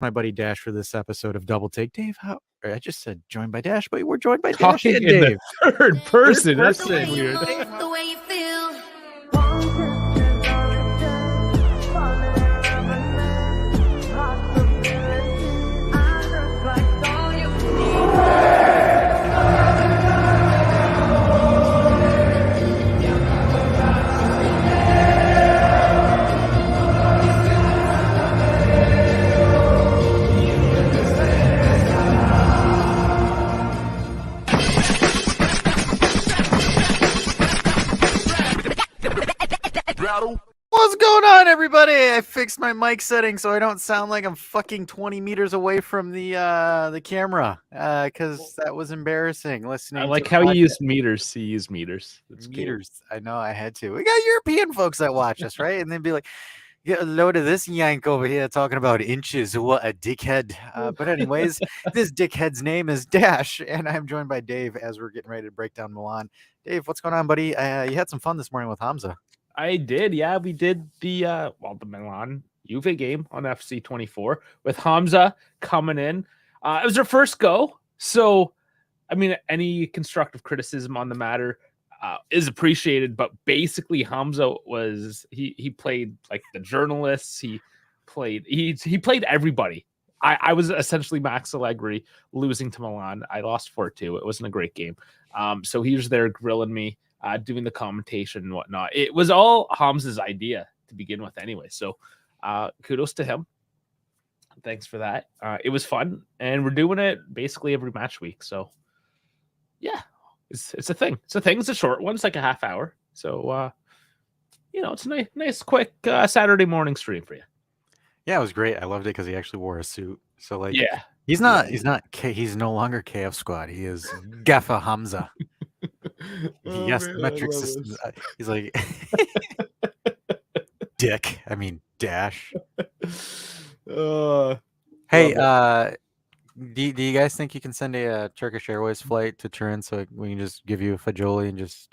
my buddy Dash for this episode of Double Take. Dave, how I just said joined by Dash, but we're joined by Dash Talking and in Dave. the third person. Third That's person. weird. The way you feel. What's going on, everybody? I fixed my mic setting so I don't sound like I'm fucking 20 meters away from the camera because that was embarrassing. Listening, I like to how you podcast- use meters. You use meters. That's cute. meters. I know I had to. We got European folks that watch us, right? And they'd be like, "Get a load of this yank over here talking about inches. What a dickhead!" But anyways, this dickhead's name is Dash, and I'm joined by Dave as we're getting ready to break down Milan. Dave, what's going on, buddy? You had some fun this morning with Hamza. I did. Yeah, we did the Milan Juve game on FC24 with Hamza coming in. It was our first go. So, I mean, any constructive criticism on the matter is appreciated. But basically, Hamza was he played like the journalists. He played everybody. I was essentially Max Allegri losing to Milan. I lost 4-2. It wasn't a great game. So he was there grilling me. Doing the commentation and whatnot. It was all Hamza's idea to begin with anyway. So kudos to him. Thanks for that. It was fun. And we're doing it basically every match week. So yeah, it's a thing. It's a thing. It's a short one. It's like a half hour. So, it's a nice quick Saturday morning stream for you. Yeah, it was great. I loved it because he actually wore a suit. So Yeah. he's no longer KF Squad. He is Gaffa Hamza. Yes, the metric system. He's like, Dick. I mean, Dash. Hey, do you guys think you can send a Turkish Airways flight to Turin so we can just give you a fajoli and just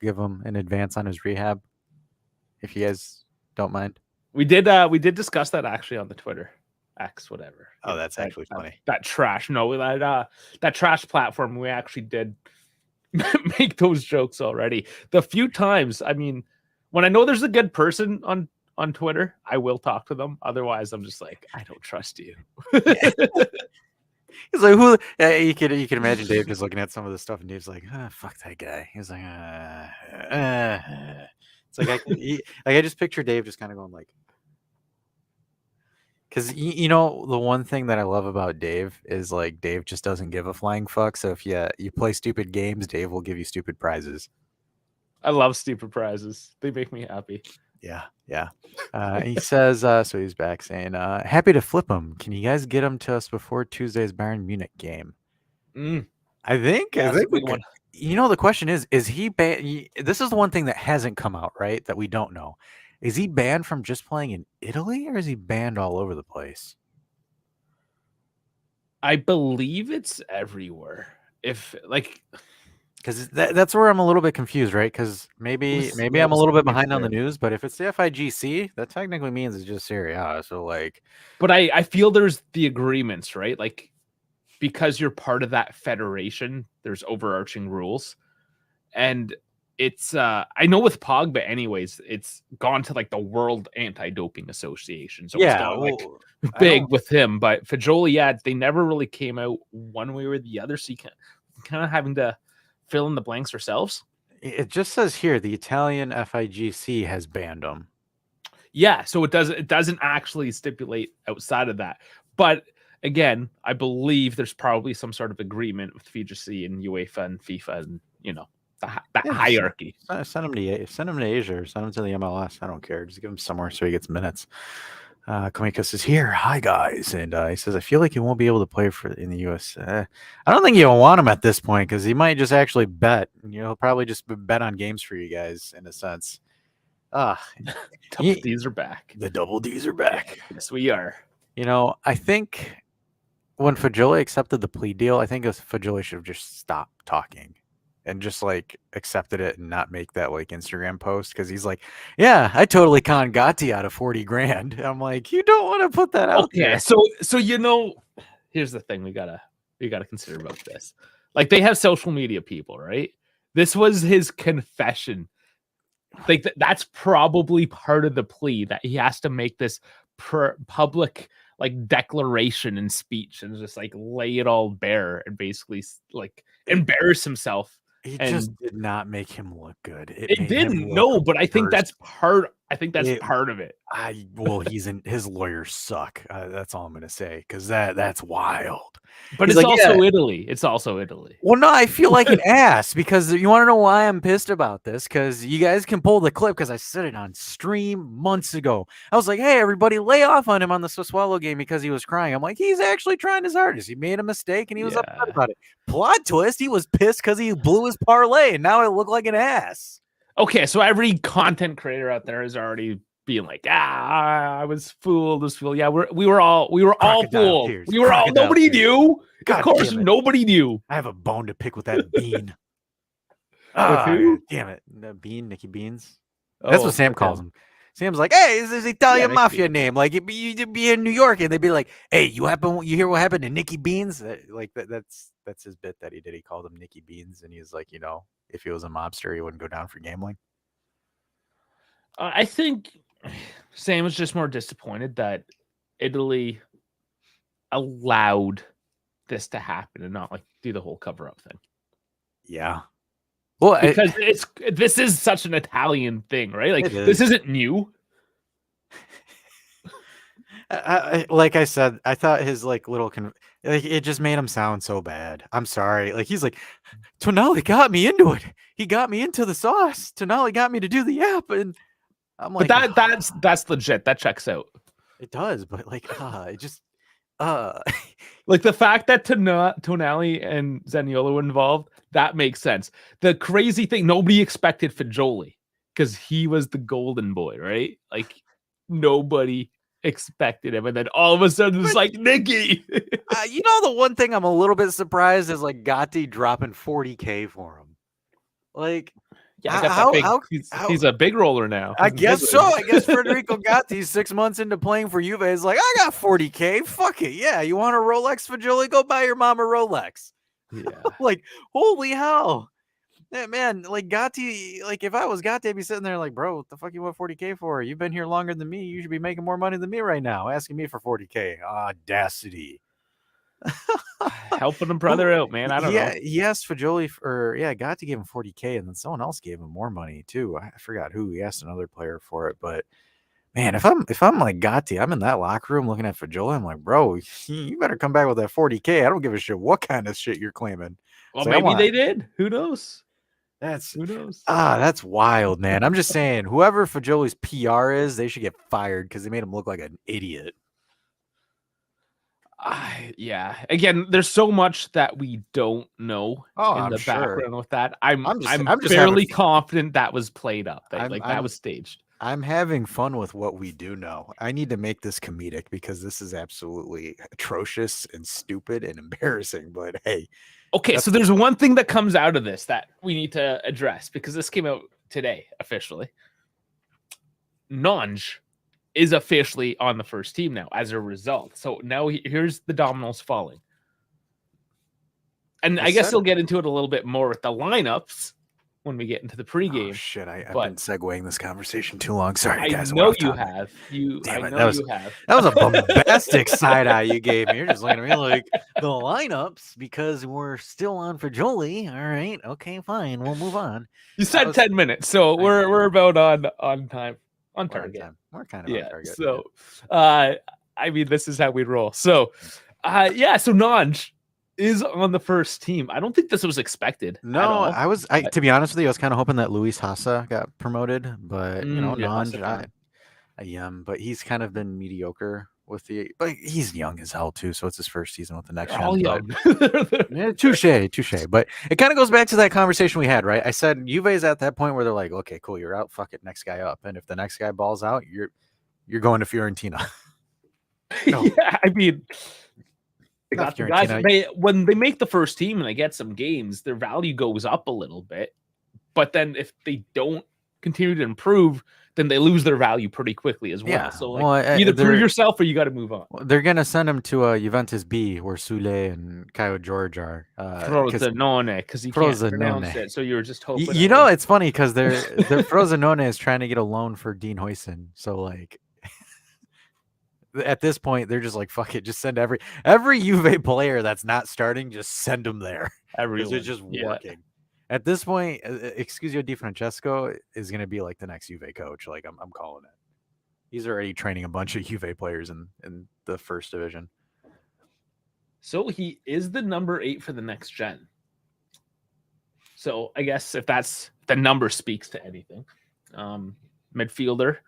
give him an advance on his rehab, if you guys don't mind? We did discuss that actually on the Twitter X, whatever. Oh, that's actually funny. That trash. No, that trash platform. We actually did make those jokes already. The few times, I mean, when I know there's a good person on Twitter, I will talk to them. Otherwise, I'm just like, I don't trust you. He's like, who? You can imagine Dave just looking at some of the stuff, and Dave's like, fuck that guy. He's like, it's like I just picture Dave just kind of going like. Because, the one thing that I love about Dave is, like, Dave just doesn't give a flying fuck. So if you play stupid games, Dave will give you stupid prizes. I love stupid prizes. They make me happy. Yeah. He says, so he's back saying, happy to flip him. Can you guys get him to us before Tuesday's Bayern Munich game? I think we could. The question is he banned? This is the one thing that hasn't come out, right? That we don't know. Is he banned from just playing in Italy, or is he banned all over the place? I believe it's everywhere. Because that's where I'm a little bit confused, right? Because maybe I'm a little bit behind on the news, but if it's the FIGC, that technically means it's just Serie A. So but I feel there's the agreements, right? Like, because you're part of that federation, there's overarching rules, and it's I know with Pogba anyways, it's gone to like the World Anti-Doping Association. So it's got, big with him. But Fajoli, they never really came out one way or the other. So you kind of having to fill in the blanks ourselves. It just says here the Italian FIGC has banned him. Yeah, so it doesn't actually stipulate outside of that. But again, I believe there's probably some sort of agreement with FIGC and UEFA and FIFA and that hierarchy. Send him to Asia or send him to the MLS. I don't care. Just give him somewhere so he gets minutes. Kamika is here. Hi guys, and he says I feel like he won't be able to play in the US. I don't think you want him at this point because he might just actually bet. He'll probably just bet on games for you guys in a sense. Double D's are back. The double D's are back. Yes, we are. I think when Fajoli accepted the plea deal, I think Fajoli should have just stopped talking. and just like accepted it and not make that like Instagram post because he's like, yeah, I totally conned Gotti out of 40 grand. I'm like, you don't want to put that out there. So here's the thing we gotta consider about this. Like, they have social media people, right? This was his confession. Like, that's probably part of the plea, that he has to make this public like declaration and speech and just like lay it all bare and basically like embarrass himself. It just did not make him look good. It didn't. No, but I think that's part. I think that's part of it. Well, his lawyers suck. That's all I'm gonna say, because that's wild. But it's like, also Italy. It's also Italy. Well, no, I feel like an ass because you want to know why I'm pissed about this? Because you guys can pull the clip because I said it on stream months ago. I was like, hey, everybody, lay off on him on the Swallow game because he was crying. I'm like, he's actually trying his hardest. He made a mistake and he was upset about it. Plot twist, he was pissed because he blew his parlay and now I look like an ass. Okay, so every content creator out there is already being like, I was fooled. Yeah, we were all fooled. We were all, nobody knew. Of course, nobody knew. I have a bone to pick with that Bean. Who? Damn it, the Bean, Nicky Beans. That's what Sam calls him. Sam's like, hey, this is Italian mafia name. Like, you'd be in New York, and they'd be like, hey, you hear what happened to Nicky Beans? Like that's his bit that he did. He called him Nicky Beans, and he's like, if he was a mobster, he wouldn't go down for gambling. I think Sam was just more disappointed that Italy allowed this to happen and not like do the whole cover-up thing. Yeah. Well, because this is such an Italian thing, right? Like, this isn't new. Like I said, I thought his like little it just made him sound so bad. I'm sorry. Like, he's like, Tonali got me into it. He got me into the sauce. Tonali got me to do the app, and I'm like, but that's legit. That checks out. It does, but like, it just like the fact that Tonali and Zaniolo were involved, that makes sense. The crazy thing, nobody expected Fagioli because he was the golden boy, right? Like, nobody expected him, and then all of a sudden it's like Nicky. The one thing I'm a little bit surprised is like Gotti dropping 40K for him. Like, yeah, he's a big roller now. I guess so. I guess Federico Gotti, 6 months into playing for Juve, is like, I got 40K. Fuck it. Yeah, you want a Rolex, Fagioli? Go buy your mom a Rolex. Yeah. Like, holy hell. Man, like Gotti, like if I was Gotti, I'd be sitting there like, bro, what the fuck you want 40K for? You've been here longer than me. You should be making more money than me right now. Asking me for 40K. Audacity. Helping a brother out, man. I don't know. Yes, Fagioli, Gotti gave him 40K, and then someone else gave him more money too. I forgot who. He asked another player for it, but man, if I'm like Gotti, I'm in that locker room looking at Fagioli. I'm like, bro, you better come back with that 40K. I don't give a shit what kind of shit you're claiming. Well, maybe they did. Who knows? Who knows? That's wild, man. I'm just saying, whoever Fagioli's PR is, they should get fired because they made him look like an idiot. Yeah. Again, there's so much that we don't know in the background with that. I'm fairly confident that was played up. That was staged. I'm having fun with what we do know. I need to make this comedic because this is absolutely atrocious and stupid and embarrassing. But hey. Okay, so there's one thing that comes out of this that we need to address because this came out today officially. Nanj is officially on the first team now as a result. So now here's the dominoes falling. And I guess we'll get into it a little bit more with the lineups when we get into the pregame. Oh, shit, I've been segueing this conversation too long. Sorry, guys. I know you have. You have. That was a bombastic side eye you gave me. You're just looking at me like the lineups because we're still on Fagioli. All right, okay, fine. We'll move on. You said 10 minutes, so we're about on time. On target. We're kind of on target. So, I mean, this is how we roll. So, so Nanj is on the first team. I don't think this was expected. No, to be honest with you, I was kind of hoping that Luis Hassa got promoted, but Nanj, but he's kind of been mediocre but he's young as hell too, so it's his first season with the next one. Young. Touche. But it kind of goes back to that conversation we had, right? I said Juve's at that point where they're like, okay, cool, you're out, fuck it, next guy up. And if the next guy balls out, you're going to Fiorentina. Yeah, I mean, They got the guys. When they make the first team and they get some games, their value goes up a little bit. But then if they don't continue to improve, then they lose their value pretty quickly as well. Yeah. So like, either prove yourself or you got to move on. They're gonna send him to Juventus B, where Sule and Caio George are. Frosinone, because you can't pronounce it. So you were just hoping. You know, it's funny because their Frosinone is trying to get a loan for Dean Huijsen. So like, at this point, they're just like, fuck it, just send every Juve player that's not starting, just send them there. Because they're just working. At this point, Excusio Di Francesco is going to be like the next Juve coach. Like, I'm calling it. He's already training a bunch of Juve players in the first division. So he is the number 8 for the next gen. So I guess if that's the number speaks to anything. Midfielder,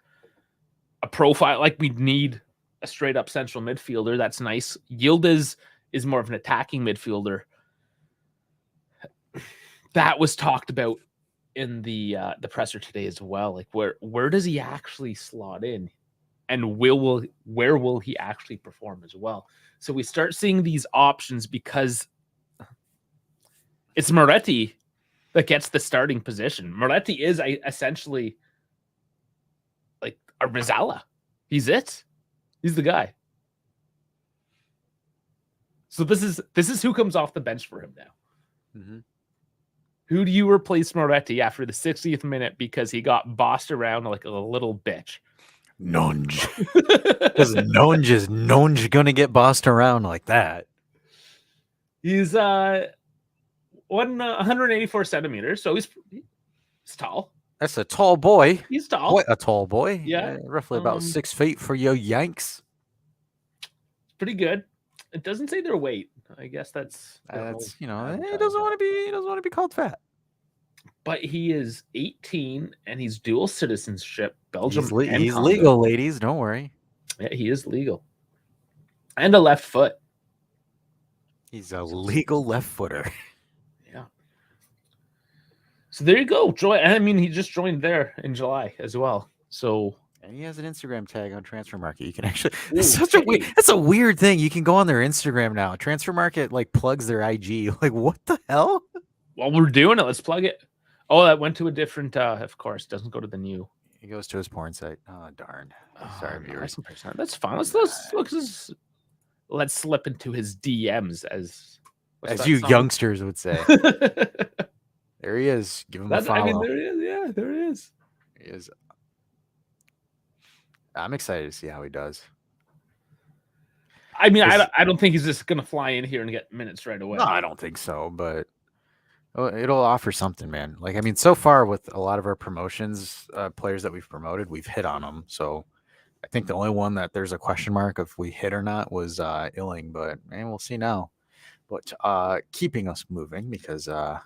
a profile, like we need a straight up central midfielder. That's nice. Yildiz is more of an attacking midfielder. That was talked about in the presser today as well. Like where does he actually slot in, and where will he actually perform as well? So we start seeing these options because it's Moretti that gets the starting position. Moretti is essentially like a Rizala. He's it. He's the guy. So this is who comes off the bench for him now. Mm-hmm. Who do you replace Moretti after the 60th minute because he got bossed around like a little bitch? Nonge. Because Nonge gonna get bossed around like that. He's 184 centimeters, so he's tall. That's a tall boy. He's tall. Quite a tall boy. Yeah. Roughly about 6 feet for your Yanks. Pretty good. It doesn't say their weight. I guess that's he doesn't want to be called fat. But he is 18 and he's dual citizenship, Belgium. He's legal, ladies. Don't worry. Yeah, he is legal. And a left foot. He's a legal left footer. Yeah. So there you go. I mean, he just joined there in July as well. So. And he has an Instagram tag on Transfer Market. You can actually that's a weird thing. You can go on their Instagram now. Transfer Market like plugs their IG. Like, what the hell? Well, we're doing it. Let's plug it. Oh, that went to a different of course, doesn't go to the new. He goes to his porn site. Oh darn. Sorry, viewers. That's fine. Let's slip into his DMs as you youngsters would say. There he is. Give him a follow. I mean, there he is. Yeah, there he is. He is. I'm excited to see how he does. I mean, I don't think he's just going to fly in here and get minutes right away. No, I don't think so, but it'll offer something, man. Like, I mean, so far with a lot of our promotions, players that we've promoted, we've hit on them. So I think the only one that there's a question mark if we hit or not was Illing, but we'll see now. But keeping us moving because I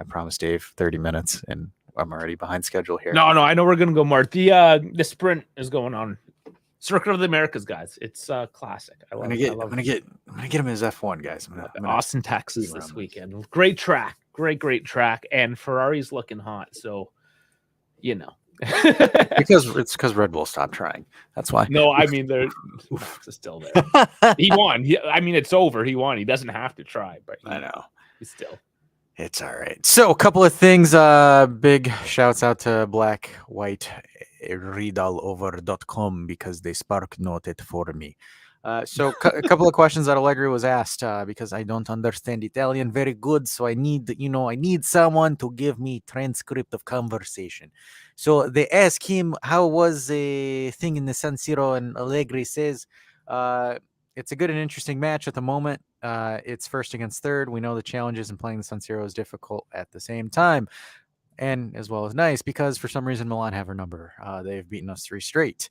promised Dave 30 minutes and I'm already behind schedule here. No, I know we're gonna go more. The sprint is going on. Circuit of the Americas, guys. It's classic. I'm gonna get him his F1, guys. I'm gonna Austin, Texas this weekend. Great track, great track, and Ferrari's looking hot. So, because Red Bull stopped trying. That's why. No, I mean Max is still there. He won. It's over. He won. He doesn't have to try, but I know he's still. It's all right. So a couple of things. Big shouts out to Black White Readallover.com because they spark noted for me. So a couple of questions that Allegri was asked because I don't understand Italian very good. So I need someone to give me transcript of conversation. So they ask him how was the thing in the San Siro, and Allegri says, it's a good and interesting match at the moment. It's first against third. We know the challenges in playing the San Siro is difficult at the same time, and as well as nice because for some reason Milan have our number. They've beaten us 3 straight.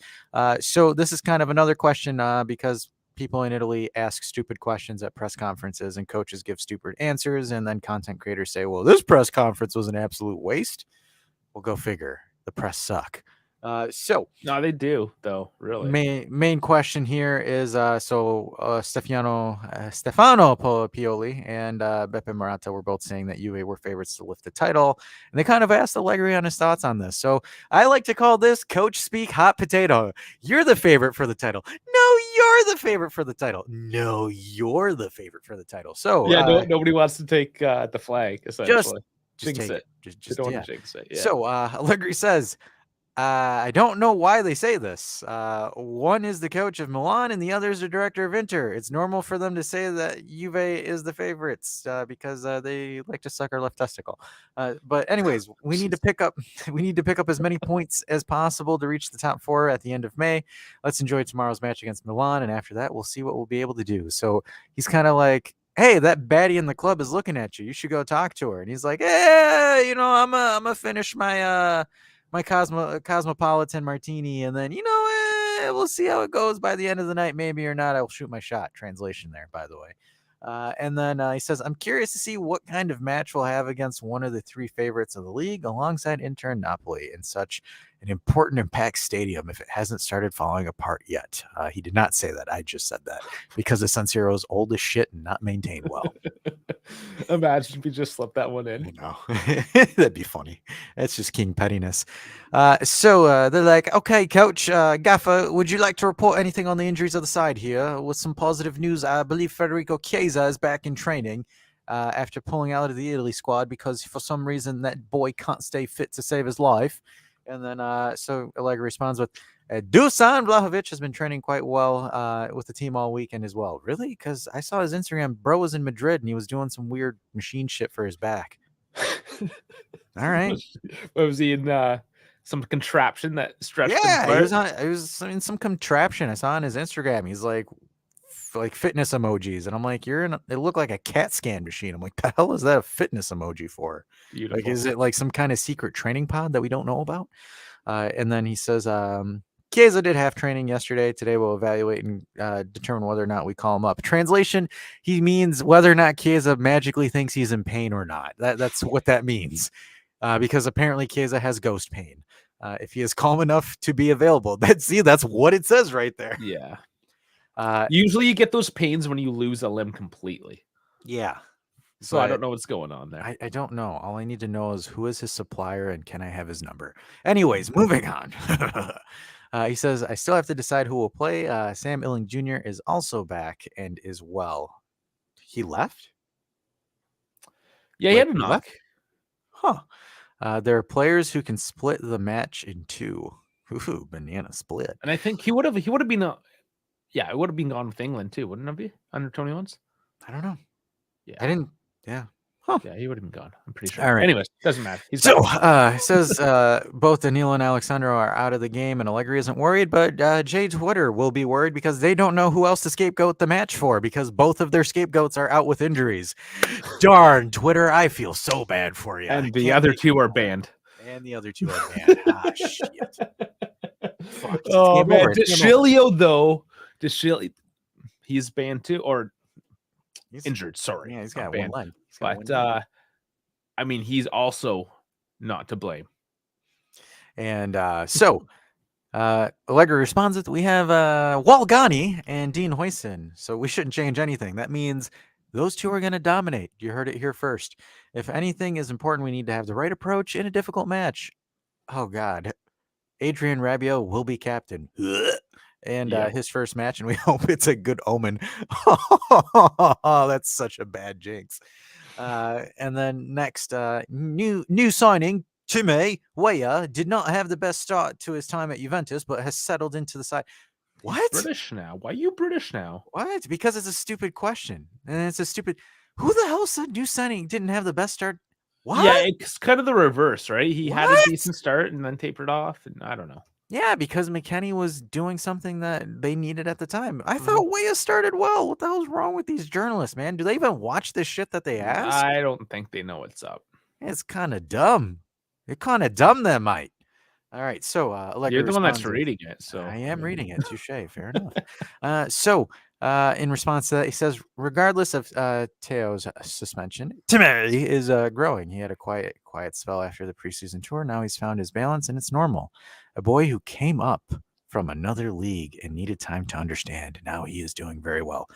So this is kind of another question because people in Italy ask stupid questions at press conferences and coaches give stupid answers, and then content creators say, well, this press conference was an absolute waste. Well, go figure. The press suck. No, they do though. Really, main question here is Stefano Pioli and Beppe Marotta were both saying that Juve were favorites to lift the title, and they kind of asked Allegri on his thoughts on this. So I like to call this coach speak hot potato. You're the favorite for the title. No, you're the favorite for the title. No, you're the favorite for the title. So yeah, nobody wants to take the flag, essentially. Just Jinx take it. Just They don't yeah. want to jinx it. Yeah. So Allegri says, I don't know why they say this. One is the coach of Milan and the other is the director of Inter. It's normal for them to say that Juve is the favorites because they like to suck our left testicle. But anyways, we need to pick up as many points as possible to reach the top 4 at the end of May. Let's enjoy tomorrow's match against Milan, and after that, we'll see what we'll be able to do. So he's kind of like, hey, that baddie in the club is looking at you. You should go talk to her. And he's like, I'm gonna finish my cosmopolitan martini, and then we'll see how it goes by the end of the night, maybe or not. I'll shoot my shot. Translation there, by the way. And then he says, I'm curious to see what kind of match we'll have against one of the 3 favorites of the league alongside Inter and Napoli in such an important and packed stadium if it hasn't started falling apart yet. He did not say that. I just said that because the San Siro is old as shit and not maintained well. Imagine if you just slipped that one in. I know. That'd be funny. That's just king pettiness. So they're like, okay, coach, Gaffer, would you like to report anything on the injuries of the side here? With some positive news, I believe Federico Chiesa is back in training after pulling out of the Italy squad because for some reason that boy can't stay fit to save his life. And then so Allegri responds with, Dusan Vlahovic has been training quite well with the team all weekend as well. Really? Because I saw his Instagram. Bro was in Madrid and he was doing some weird machine shit for his back. All right. Was he in some contraption that stretched? Yeah, he was in some contraption. I saw on his Instagram. He's like fitness emojis, and I'm like, it looked like a CAT scan machine. I'm like, the hell is that a fitness emoji for? Beautiful. Like, is it like some kind of secret training pod that we don't know about? And then he says, Chiesa did half training yesterday. Today we'll evaluate and determine whether or not we call him up. Translation, he means whether or not Chiesa magically thinks he's in pain or not. That's what that means. Because apparently Chiesa has ghost pain. If he is calm enough to be available. That's what it says right there. Yeah. Usually you get those pains when you lose a limb completely. Yeah. So I don't know what's going on there. I don't know. All I need to know is who is his supplier and can I have his number? Anyways, moving on. He says, I still have to decide who will play. Sam Illing Jr. is also back and is well. He left? Yeah, he had a knock. Huh. There are players who can split the match in 2. Ooh, banana split. And I think he would have been it would have been gone with England too, wouldn't it be? Under 21s? I don't know. Yeah. I didn't. Yeah. Huh. Yeah, he would have been gone. I'm pretty sure. All right. Anyways, doesn't matter. It says both Danilo and Alexandro are out of the game, and Allegri isn't worried, but Jay Twitter will be worried because they don't know who else to scapegoat the match for because both of their scapegoats are out with injuries. Darn, Twitter, I feel so bad for you. And the other 2 are banned. Shit. Fuck. Oh, man. Deschilio, though. He's banned too, or he's injured. Sorry. Yeah, he's got one leg. But I mean, he's also not to blame. And so Allegri responds that we have Walgani and Dean Huijsen, so we shouldn't change anything. That means those 2 are going to dominate. You heard it here first. If anything is important, we need to have the right approach in a difficult match. Oh, God. Adrian Rabiot will be captain. And his first match, and we hope it's a good omen. Oh, that's such a bad jinx. And then next, new signing, Time Weah did not have the best start to his time at Juventus, but has settled into the side. What? He's British now. Why are you British now? What? Because it's a stupid question. And it's a stupid... Who the hell said new signing didn't have the best start? What? Yeah, it's kind of the reverse, right? He had a decent start and then tapered off, and I don't know. Yeah, because McKennie was doing something that they needed at the time. I thought Weah started well. What the hell's wrong with these journalists, man? Do they even watch this shit that they ask? I don't think they know what's up. It's kind of dumb. They're kind of dumb, that might. All right, so you're the one that's reading it, so I am reading it. Touche, fair enough. So in response to that, he says, regardless of Teo's suspension, Time is growing. He had a quiet spell after the preseason tour. Now he's found his balance, and it's normal. A boy who came up from another league and needed time to understand. Now he is doing very well.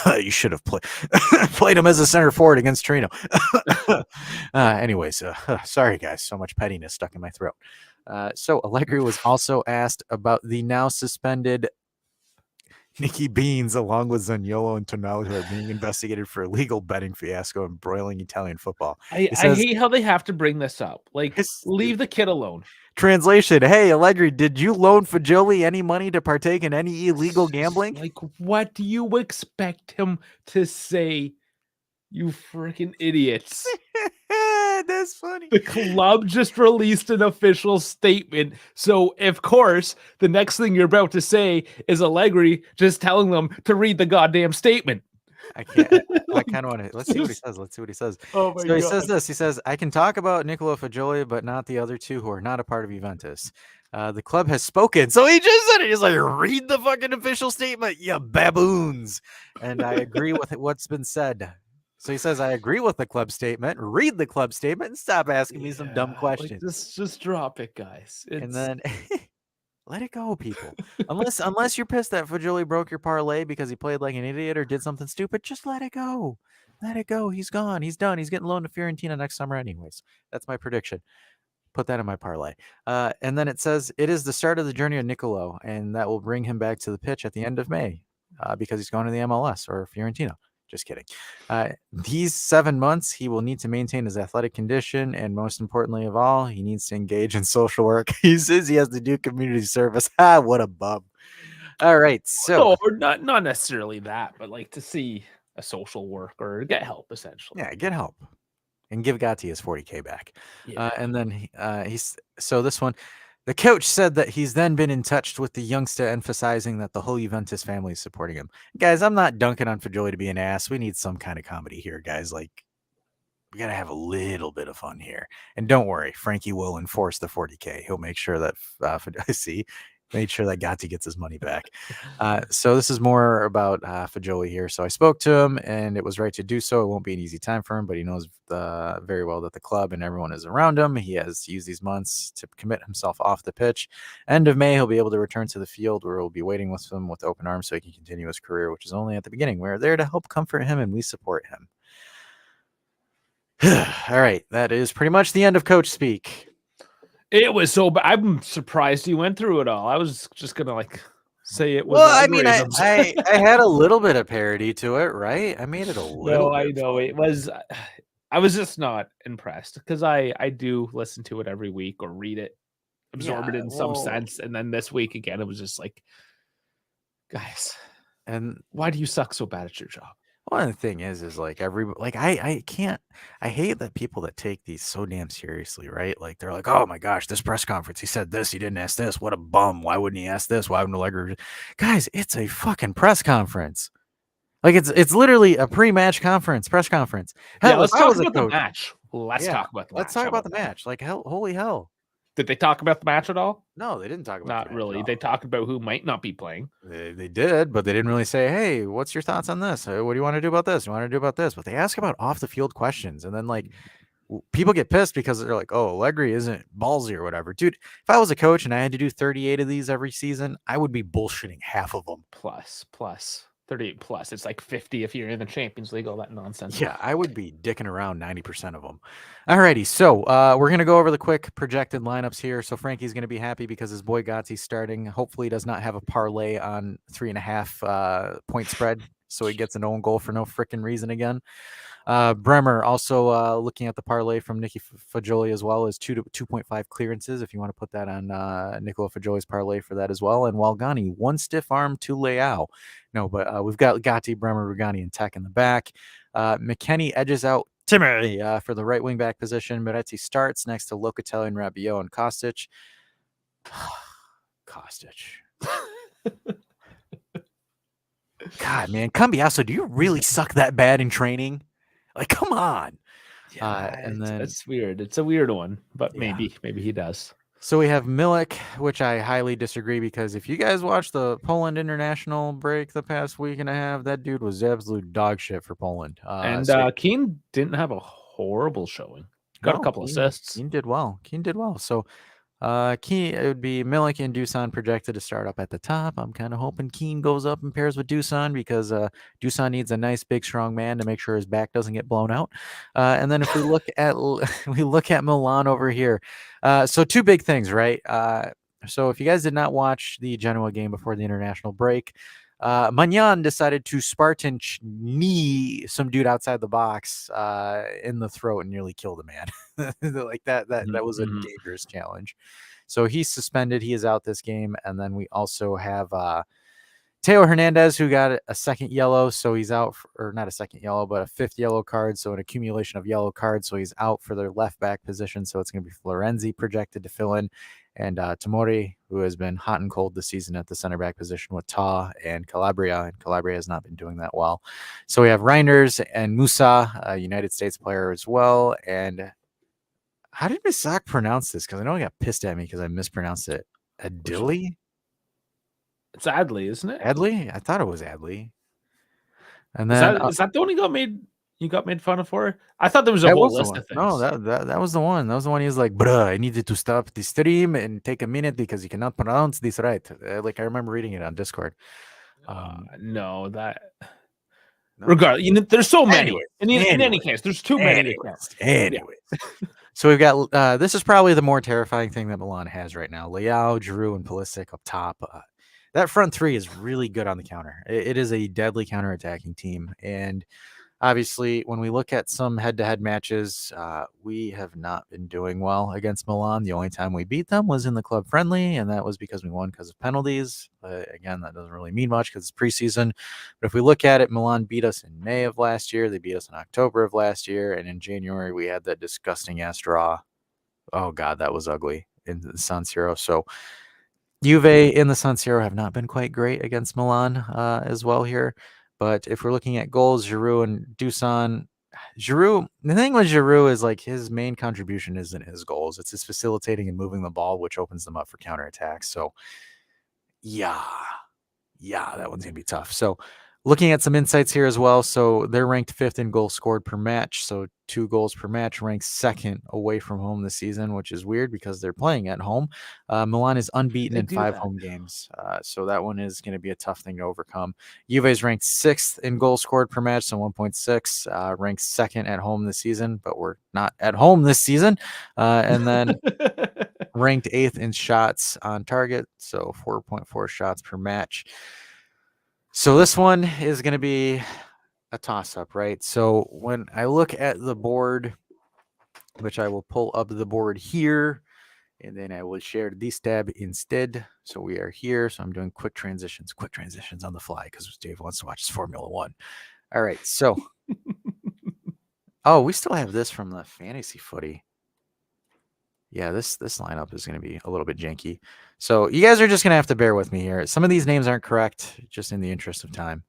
You should have played him as a center forward against Torino. Anyways, sorry, guys. So much pettiness stuck in my throat. So Allegri was also asked about the now suspended Nikki Beans, along with Zaniolo and Tonali, are being investigated for illegal betting fiasco and broiling Italian football. I hate how they have to bring this up. Like, leave the kid alone. Translation: Hey, Allegri, did you loan Fagioli any money to partake in any illegal gambling? Like, what do you expect him to say? You freaking idiots. That's funny. The club just released an official statement. So, of course, the next thing you're about to say is Allegri just telling them to read the goddamn statement. I can't. I kind of want to. Let's see what he says. Let's see what he says. Oh my So he God. says this. He says, I can talk about Nicola Fagioli, but not the other two who are not a part of Juventus. The club has spoken. So he just said it. He's like, read the fucking official statement, you baboons. And I agree with what's been said. So he says, I agree with the club statement. Read the club statement and stop asking me some dumb questions. Like, just drop it, guys. And then let it go, people. Unless you're pissed that Fagioli broke your parlay because he played like an idiot or did something stupid, just let it go. Let it go. He's gone. He's done. He's getting loaned to Fiorentina next summer anyways. That's my prediction. Put that in my parlay. And then it says, it is the start of the journey of Nicolo, and that will bring him back to the pitch at the end of May because he's going to the MLS or Fiorentina. Just kidding. These 7 months, he will need to maintain his athletic condition, and most importantly of all, he needs to engage in social work. He says he has to do community service. What a bum. All right, so not necessarily that, but like to see a social worker, get help essentially. Yeah, get help, and give Gatti his 40K back. Yeah. And then so this one. The coach said that he's then been in touch with the youngster, emphasizing that the whole Juventus family is supporting him. Guys, I'm not dunking on Fagioli to be an ass. We need some kind of comedy here, guys. Like, we got to have a little bit of fun here. And don't worry, Frankie will enforce the 40K. He'll make sure that, made sure that Gatti gets his money back. So this is more about Fagioli here. So I spoke to him, and it was right to do so. It won't be an easy time for him, but he knows very well that the club and everyone is around him. He has used these months to commit himself off the pitch. End of May, he'll be able to return to the field, where we'll be waiting with him with open arms so he can continue his career, which is only at the beginning. We're there to help comfort him, and we support him. All right, that is pretty much the end of coach speak. It was so bad. I'm surprised he went through it all. I was just gonna say it was. Well, I mean, I had a little bit of parody to it, right? I made it a little. No, I know it was. I was just not impressed because I do listen to it every week or read it, absorb it in some sense, and then this week again, it was just like, guys, and why do you suck so bad at your job? Well, the thing is like I hate that people that take these so damn seriously, right? Like they're like, oh my gosh, this press conference, he said this, he didn't ask this. What a bum. Why wouldn't he ask this? Why wouldn't Allegri? Guys, it's a fucking press conference. Like it's literally a pre-match press conference. Hell, let's talk about the match. Let's talk about the match. Let's talk about the match. Like holy hell. Did they talk about the match at all? No, they didn't talk about Not really. They talked about who might not be playing. They did, but they didn't really say, hey, what's your thoughts on this? What do you want to do about this? You want to do about this? But they ask about off the field questions. And then like people get pissed because they're like, oh, Allegri isn't ballsy or whatever. Dude, if I was a coach and I had to do 38 of these every season, I would be bullshitting half of them. Plus 38 plus. It's like 50 if you're in the Champions League, all that nonsense. Yeah, I would be dicking around 90% of them. Alrighty, so we're going to go over the quick projected lineups here. So Frankie's going to be happy because his boy Gotti's starting. Hopefully he does not have a parlay on 3.5 point spread, so he gets an own goal for no freaking reason again. Bremer also looking at the parlay from Nicky Fagioli as well as 2.5 clearances if you want to put that on Nicola Fagioli's parlay for that as well. And Walgani, 1 stiff arm, 2 Leao. No, but we've got Gatti, Bremer, Rugani, and Tech in the back. McKennie edges out Timmy for the right wing back position. Moretti starts next to Locatelli and Rabiot and Kostic. God, man, Cambiasso, do you really suck that bad in training? Like, come on. Yeah, and then it's weird. It's a weird one, but maybe he does. So we have Milik, which I highly disagree because if you guys watched the Poland international break the past week and a half, that dude was absolute dog shit for Poland. And Keane didn't have a horrible showing. Got a couple assists. Keane did well. So Keane, it would be Milik and Dusan projected to start up at the top. I'm kind of hoping Keane goes up and pairs with Dusan because Dusan needs a nice, big, strong man to make sure his back doesn't get blown out. And then if we look at Milan over here, so 2 big things, right? So if you guys did not watch the Genoa game before the international break, Magnan decided to Spartan knee some dude outside the box in the throat and nearly killed a man. Like that was a dangerous challenge. So he's suspended. He is out this game. And then we also have Teo Hernandez, who got a second yellow, so he's out, or not a second yellow, but a fifth yellow card, so an accumulation of yellow cards, so he's out for their left back position, so it's going to be Florenzi projected to fill in, and Tamori, who has been hot and cold this season at the center back position with Ta and Calabria has not been doing that well. So we have Reinders and Musa, a United States player as well, and how did Misak pronounce this? Because I know he got pissed at me because I mispronounced it. Adili? It's Adley, isn't it? Adley? I thought it was Adley. And then is that the one you got made fun of for? I thought there was a whole list of things. No, that was the one. That was the one. He was like, "Bruh, I needed to stop the stream and take a minute because you cannot pronounce this right." Like I remember reading it on Discord. No. Regardless, there's so many. In any case, there's too many. Anyways. So we've got this is probably the more terrifying thing that Milan has right now. Leao, Giroud, and Pulisic up top. That front three is really good on the counter. It is a deadly counter-attacking team. And obviously, when we look at some head-to-head matches, we have not been doing well against Milan. The only time we beat them was in the club friendly, and that was because we won because of penalties. Again, that doesn't really mean much because it's preseason. But if we look at it, Milan beat us in May of last year. They beat us in October of last year. And in January, we had that disgusting-ass draw. Oh, God, that was ugly in the San Siro. So Juve in the San Siro have not been quite great against Milan as well here. But if we're looking at goals, Giroud and Dusan, the thing with Giroud is like his main contribution isn't his goals. It's his facilitating and moving the ball, which opens them up for counterattacks. So, yeah, that one's going to be tough. So, looking at some insights here as well. So they're ranked 5th in goals scored per match. So 2 goals per match, ranked 2nd away from home this season, which is weird because they're playing at home. Milan is unbeaten in 5 home games. So that one is going to be a tough thing to overcome. Juve is ranked 6th in goals scored per match, so 1.6, ranked 2nd at home this season, but we're not at home this season. And then ranked 8th in shots on target, so 4.4 shots per match. So this one is going to be a toss-up, right? So when I look at the board, which I will pull up the board here, and then I will share this tab instead. So we are here. So I'm doing quick transitions on the fly because Dave wants to watch his Formula One. All right. So, we still have this from the fantasy footy. Yeah, this lineup is going to be a little bit janky. So you guys are just going to have to bear with me here. Some of these names aren't correct, just in the interest of time.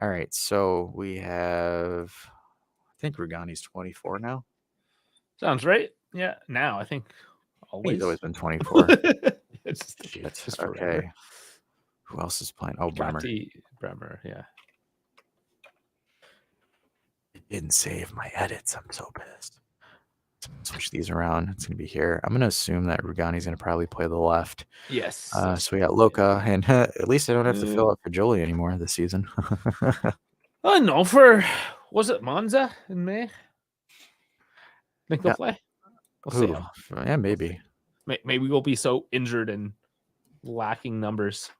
All right, so we have, I think Rugani's 24 now. Sounds right. Yeah, now I think always. He's always been 24. Shit. Okay. Who else is playing? Oh, Bremer, yeah. It didn't save my edits. I'm so pissed. Switch these around. It's going to be here. I'm going to assume that Rugani's going to probably play the left. Yes. So we got Loca, and at least I don't have to fill up for Jolie anymore this season. Oh, no, was it Monza in May? Think they'll play? We'll see. Yeah, maybe. Maybe we'll be so injured and lacking numbers.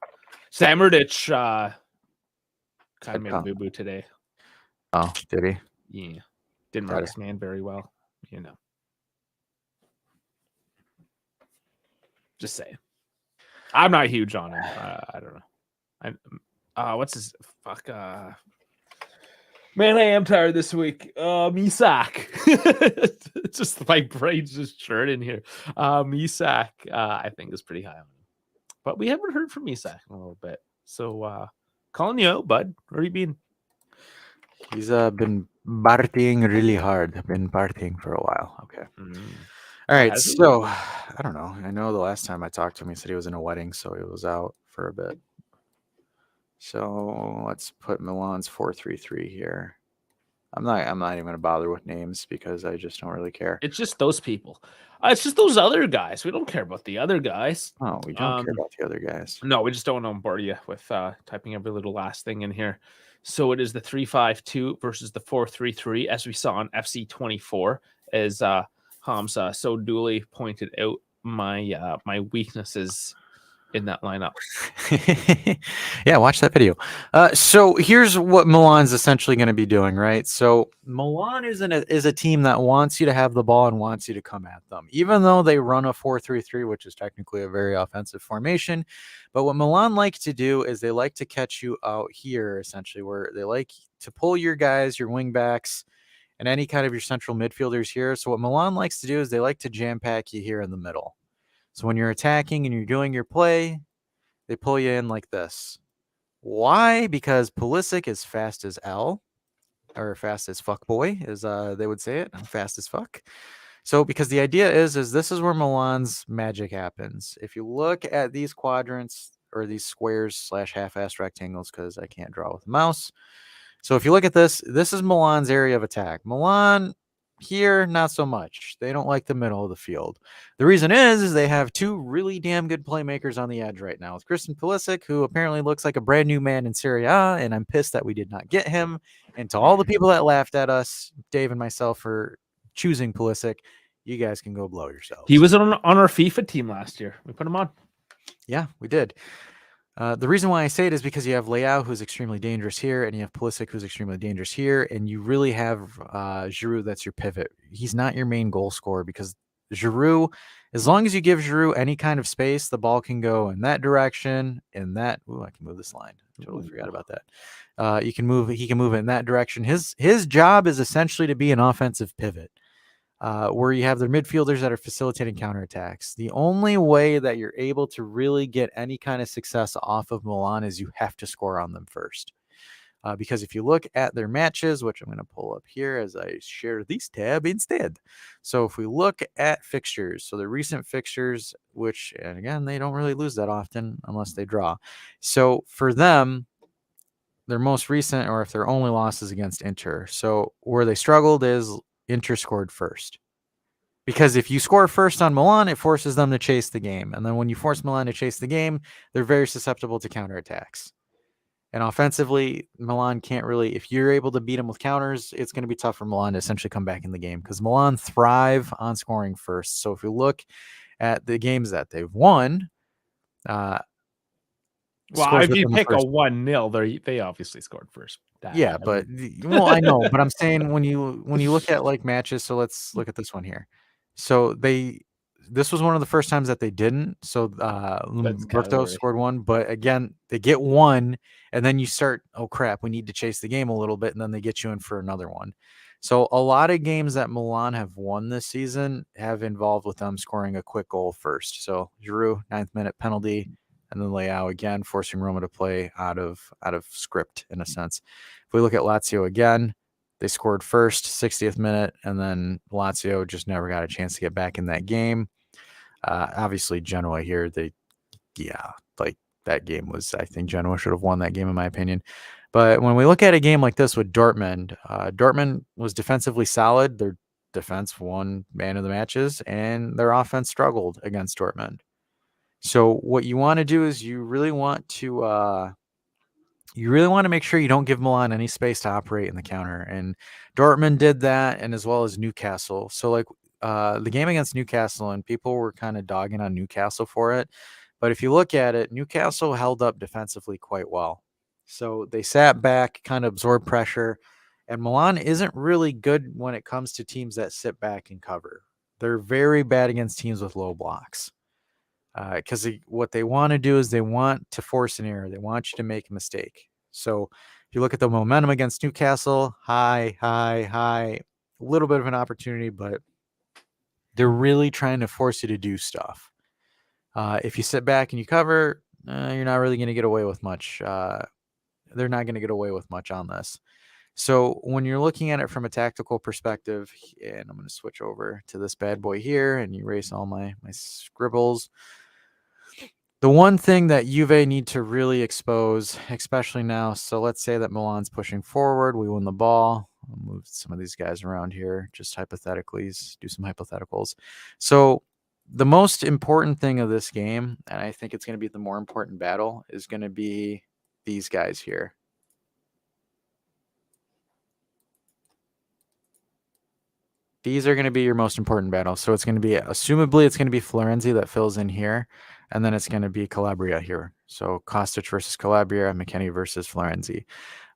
Samardich kind of made a boo-boo today. Oh, did he? Yeah. Didn't run his man very well, Just saying. I'm not huge on him. I don't know. What's his fuck? Man, I am tired this week. Misak. Just my brain's just churning here. Misak, I think is pretty high on him, but we haven't heard from Misak in a little bit. So, calling you out, bud. Where you been? He's been partying really hard. I've been partying for a while. Okay. All right. So I don't know. I know the last time I talked to him, he said he was in a wedding, so he was out for a bit. So let's put Milan's 4-3-3 here. I'm not even going to bother with names because I just don't really care. It's just those people. It's just those other guys. We don't care about the other guys. Oh, we don't care about the other guys. No, we just don't want to bombard you with typing every little last thing in here. So it is the 3-5-2 versus the 4-3-3, as we saw on FC 24, as Hamza so duly pointed out my my weaknesses in that lineup. Yeah, watch that video. So here's what Milan's essentially going to be doing, right? So Milan is a team that wants you to have the ball and wants you to come at them, even though they run a 4-3-3, which is technically a very offensive formation. But what Milan like to do is they like to catch you out here, essentially, where they like to pull your guys, your wing backs, and any kind of your central midfielders here. So what Milan likes to do is they like to jam pack you here in the middle. So when you're attacking and you're doing your play, they pull you in like this. Why? Because Pulisic is fast as L, or fast as fuck boy, as they would say it. I'm fast as fuck. So because the idea is this is where Milan's magic happens. If you look at these quadrants or these squares / half-assed rectangles, because I can't draw with a mouse. So if you look at this is Milan's area of attack. Milan here, not so much. They don't like the middle of the field. The reason is they have two really damn good playmakers on the edge right now with Christian Pulisic, who apparently looks like a brand new man in Serie A, and I'm pissed that we did not get him. And to all the people that laughed at us, Dave and myself, for choosing Pulisic, you guys can go blow yourselves. He was on our FIFA team last year. We put him on. Yeah, we did. The reason why I say it is because you have Leao, who's extremely dangerous here, and you have Pulisic, who's extremely dangerous here, and you really have Giroud that's your pivot. He's not your main goal scorer because Giroud, as long as you give Giroud any kind of space, the ball can go in that direction, in that. Ooh, I can move this line. Totally forgot about that. He can move it in that direction. His job is essentially to be an offensive pivot. Where you have their midfielders that are facilitating counterattacks. The only way that you're able to really get any kind of success off of Milan is you have to score on them first. Because if you look at their matches, which I'm going to pull up here as I share this tab instead. So if we look at fixtures, so the recent fixtures, which, and again, they don't really lose that often unless they draw. So for them, their most recent, or if their only loss is against Inter. So where they struggled is Inter scored first. Because if you score first on Milan, it forces them to chase the game. And then when you force Milan to chase the game, they're very susceptible to counterattacks. And offensively, Milan can't really, if you're able to beat them with counters, it's going to be tough for Milan to essentially come back in the game because Milan thrive on scoring first. So if you look at the games that they've won, well, if you pick a 1-0, they obviously scored first. Yeah, but well, I know, but I'm saying when you look at like matches, so let's look at this one here. So this was one of the first times that they didn't. So Berto scored one, but again, they get one, and then you start, oh crap, we need to chase the game a little bit, and then they get you in for another one. So a lot of games that Milan have won this season have involved with them scoring a quick goal first. So Giroud, 9th minute penalty, and then Leao again, forcing Roma to play out of script in a sense. If we look at Lazio again, they scored first, 60th minute, and then Lazio just never got a chance to get back in that game. Obviously, Genoa here, that game was, I think Genoa should have won that game in my opinion. But when we look at a game like this with Dortmund, Dortmund was defensively solid. Their defense won man of the matches, and their offense struggled against Dortmund. So what you want to do is you really want to make sure you don't give Milan any space to operate in the counter. And Dortmund did that, and as well as Newcastle. So like the game against Newcastle, and people were kind of dogging on Newcastle for it. But if you look at it, Newcastle held up defensively quite well. So they sat back, kind of absorbed pressure. And Milan isn't really good when it comes to teams that sit back and cover. They're very bad against teams with low blocks. Because what they want to do is they want to force an error. They want you to make a mistake. So if you look at the momentum against Newcastle, high, a little bit of an opportunity, but they're really trying to force you to do stuff. If you sit back and you cover, you're not really going to get away with much. They're not going to get away with much on this. So when you're looking at it from a tactical perspective, and I'm going to switch over to this bad boy here and erase all my scribbles. The one thing that Juve need to really expose, especially now, so let's say that Milan's pushing forward, we win the ball. I'll move some of these guys around here, just hypothetically, do some hypotheticals. So the most important thing of this game, and I think it's going to be the more important battle, is going to be these guys here. These are going to be your most important battles. So it's going to be, assumably, it's going to be Florenzi that fills in here. And then it's going to be Calabria here. So Kostic versus Calabria, McKennie versus Florenzi.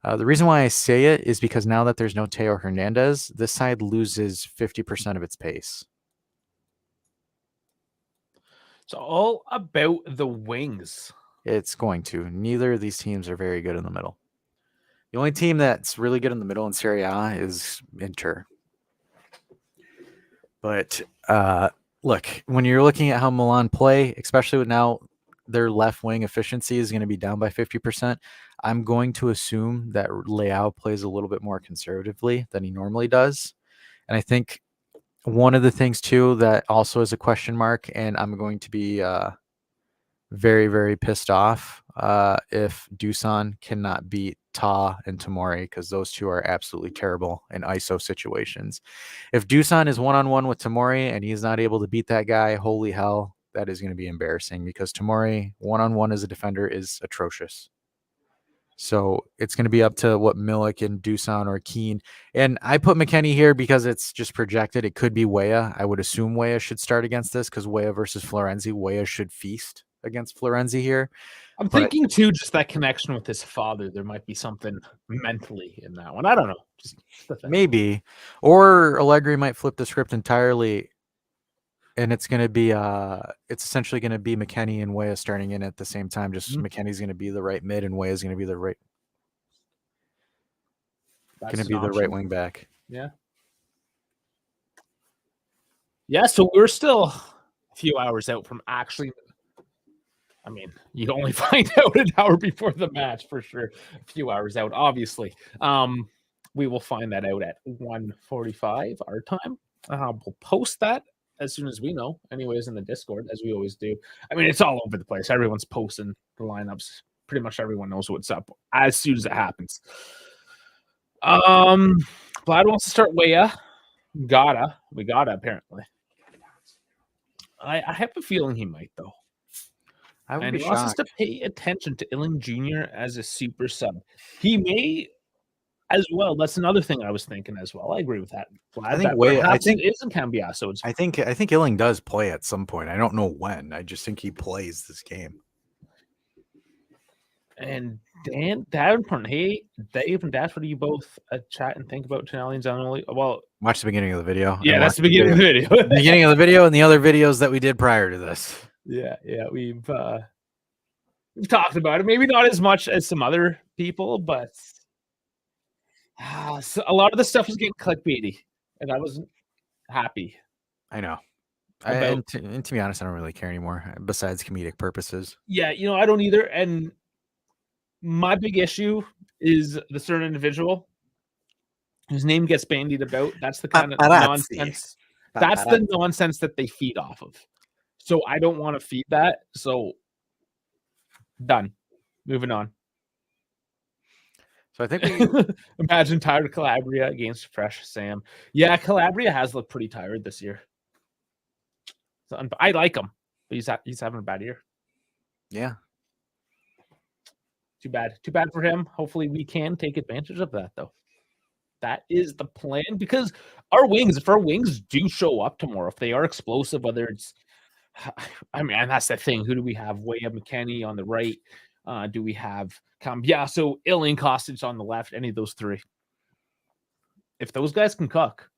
The reason why I say it is because now that there's no Teo Hernandez, this side loses 50% of its pace. It's all about the wings. It's going to. Neither of these teams are very good in the middle. The only team that's really good in the middle in Serie A is Inter. But look, when you're looking at how Milan play, especially with now their left wing efficiency is going to be down by 50%, I'm going to assume that Leao plays a little bit more conservatively than he normally does. And I think one of the things, too, that also is a question mark, and I'm going to be very, very pissed off if Dusan cannot beat Ta and Tomori, because those two are absolutely terrible in ISO situations. If Dusan is one-on-one with Tomori and he's not able to beat that guy, holy hell, that is going to be embarrassing, because Tomori one-on-one as a defender is atrocious. So it's going to be up to what Milik and Dusan or Keane. And I put McKennie here because it's just projected. It could be Weah. I would assume Weah should start against this because Weah versus Florenzi. Weah should feast against Florenzi here. I'm thinking, too, just that connection with his father. There might be something mentally in that one. I don't know. Just maybe. Or Allegri might flip the script entirely, and it's going to be it's essentially going to be McKennie and Weah starting in at the same time. Just McKennie's going to be the right mid and Weah's going to be the right right wing back. Yeah. Yeah, so we're still a few hours out from actually, I mean, you'd only find out an hour before the match for sure. A few hours out, obviously. We will find that out at 1:45 our time. We'll post that as soon as we know, anyways, in the Discord, as we always do. I mean, it's all over the place. Everyone's posting the lineups. Pretty much everyone knows what's up as soon as it happens. Vlad wants to start Weah. We gotta apparently. I have a feeling he might, though. And he wants us to pay attention to Illing Jr. as a super sub. He may as well. That's another thing I was thinking as well. I agree with that. I think it isn't Cambiasso. I think Illing does play at some point. I don't know when. I just think he plays this game. And Dan, hey, Dave and Dash, what do you both chat and think about Tonali Zanoli? Well, watch the beginning of the video. Yeah, that's the beginning of the video. The beginning of the video and the other videos that we did prior to this. Yeah, we've talked about it. Maybe not as much as some other people, but so a lot of the stuff was getting clickbaity, and I wasn't happy. I know. And to be honest, I don't really care anymore, besides comedic purposes. Yeah, I don't either. And my big issue is the certain individual whose name gets bandied about. That's the kind of nonsense. That's the nonsense that they feed off of. So I don't want to feed that. So done. Moving on. So I think we imagine tired Calabria against fresh Sam. Yeah, Calabria has looked pretty tired this year. So, I like him, but he's having a bad year. Yeah. Too bad for him. Hopefully we can take advantage of that, though. That is the plan, because if our wings do show up tomorrow, if they are explosive, whether it's, I mean, and that's the thing. Who do we have? Weah, McKennie on the right. Do we have Cambiasso, Illing, Kostic on the left? Any of those three. If those guys can cook,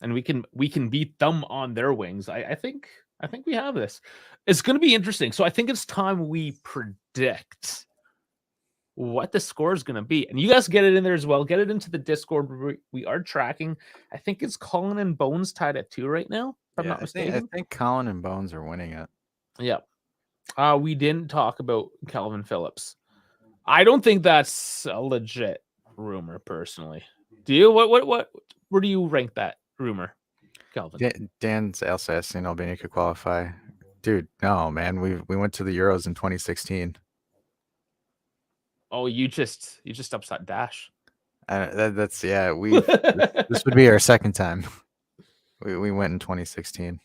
and we can beat them on their wings, I think we have this. It's going to be interesting. So I think it's time we predict what the score is going to be. And you guys get it in there as well. Get it into the Discord. We are tracking. I think it's Colin and Bones tied at 2 right now, if I'm not mistaken. I think Colin and Bones are winning it. Yeah. We didn't talk about Calvin Phillips. I don't think that's a legit rumor, personally. Do you? Where do you rank that rumor, Calvin? Dan's Alsace Albania could qualify. Dude, no, man. We went to the Euros in 2016. Oh, you just upset Dash. This would be our second time. We went in 2016.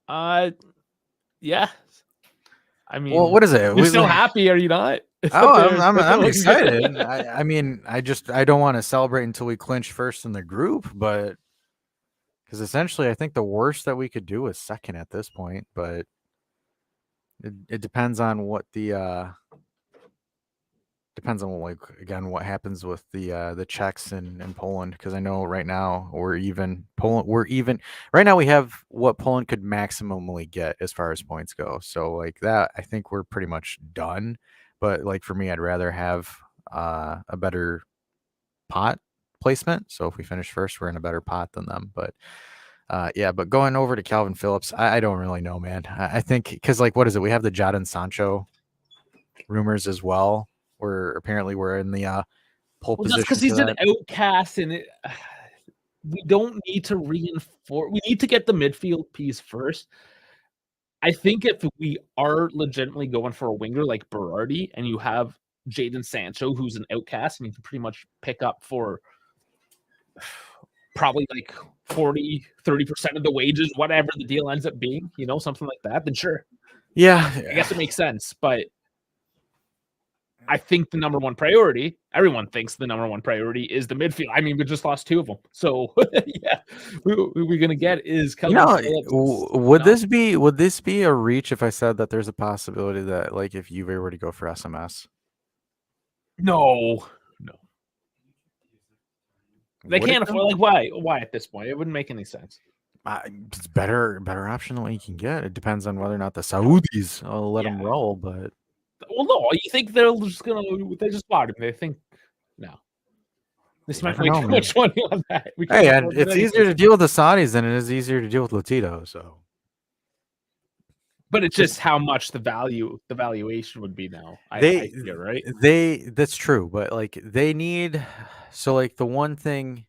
Yeah. I mean, well, what is it? You're still happy, are you not? Oh, I'm excited. I mean, I don't want to celebrate until we clinch first in the group, but Because essentially, I think the worst that we could do is second at this point, but it depends on what the depends on what happens with the Czechs and Poland. Because I know right now we're even. Right now. We have what Poland could maximally get as far as points go. So like that, I think we're pretty much done. But like for me, I'd rather have a better pot placement. So if we finish first, we're in a better pot than them. But yeah, but going over to Calvin Phillips, I don't really know, man. I think because like what is it? We have the Jadon Sancho rumors as well. We're in the pole Well, just position because he's for an that. outcast, and we don't need to reinforce. We need to get the midfield piece first. I think if we are legitimately going for a winger like Berardi, and you have Jadon Sancho, who's an outcast, and you can pretty much pick up for probably like 40-30% of the wages, whatever the deal ends up being, something like that, then sure. Yeah, I guess it makes sense. But I think the number one priority, everyone thinks the number one priority is the midfield. I mean, we just lost 2 of them. So yeah, who we're gonna get is Calvin Phillips. would this be a reach if I said that there's a possibility that like if Juve were to go for SMS? No. They can't afford. Like, why at this point? It wouldn't make any sense. It's better option than what you can get. It depends on whether or not the Saudis will let them roll. But no, you think they're just gonna? They just bought him. They think no. They spent way too much money on that. Hey, and it's easier to deal with the Saudis than it is easier to deal with Lotito. So, but it's just how much the valuation would be now. You're right. That's true, but like they need. So, like the one thing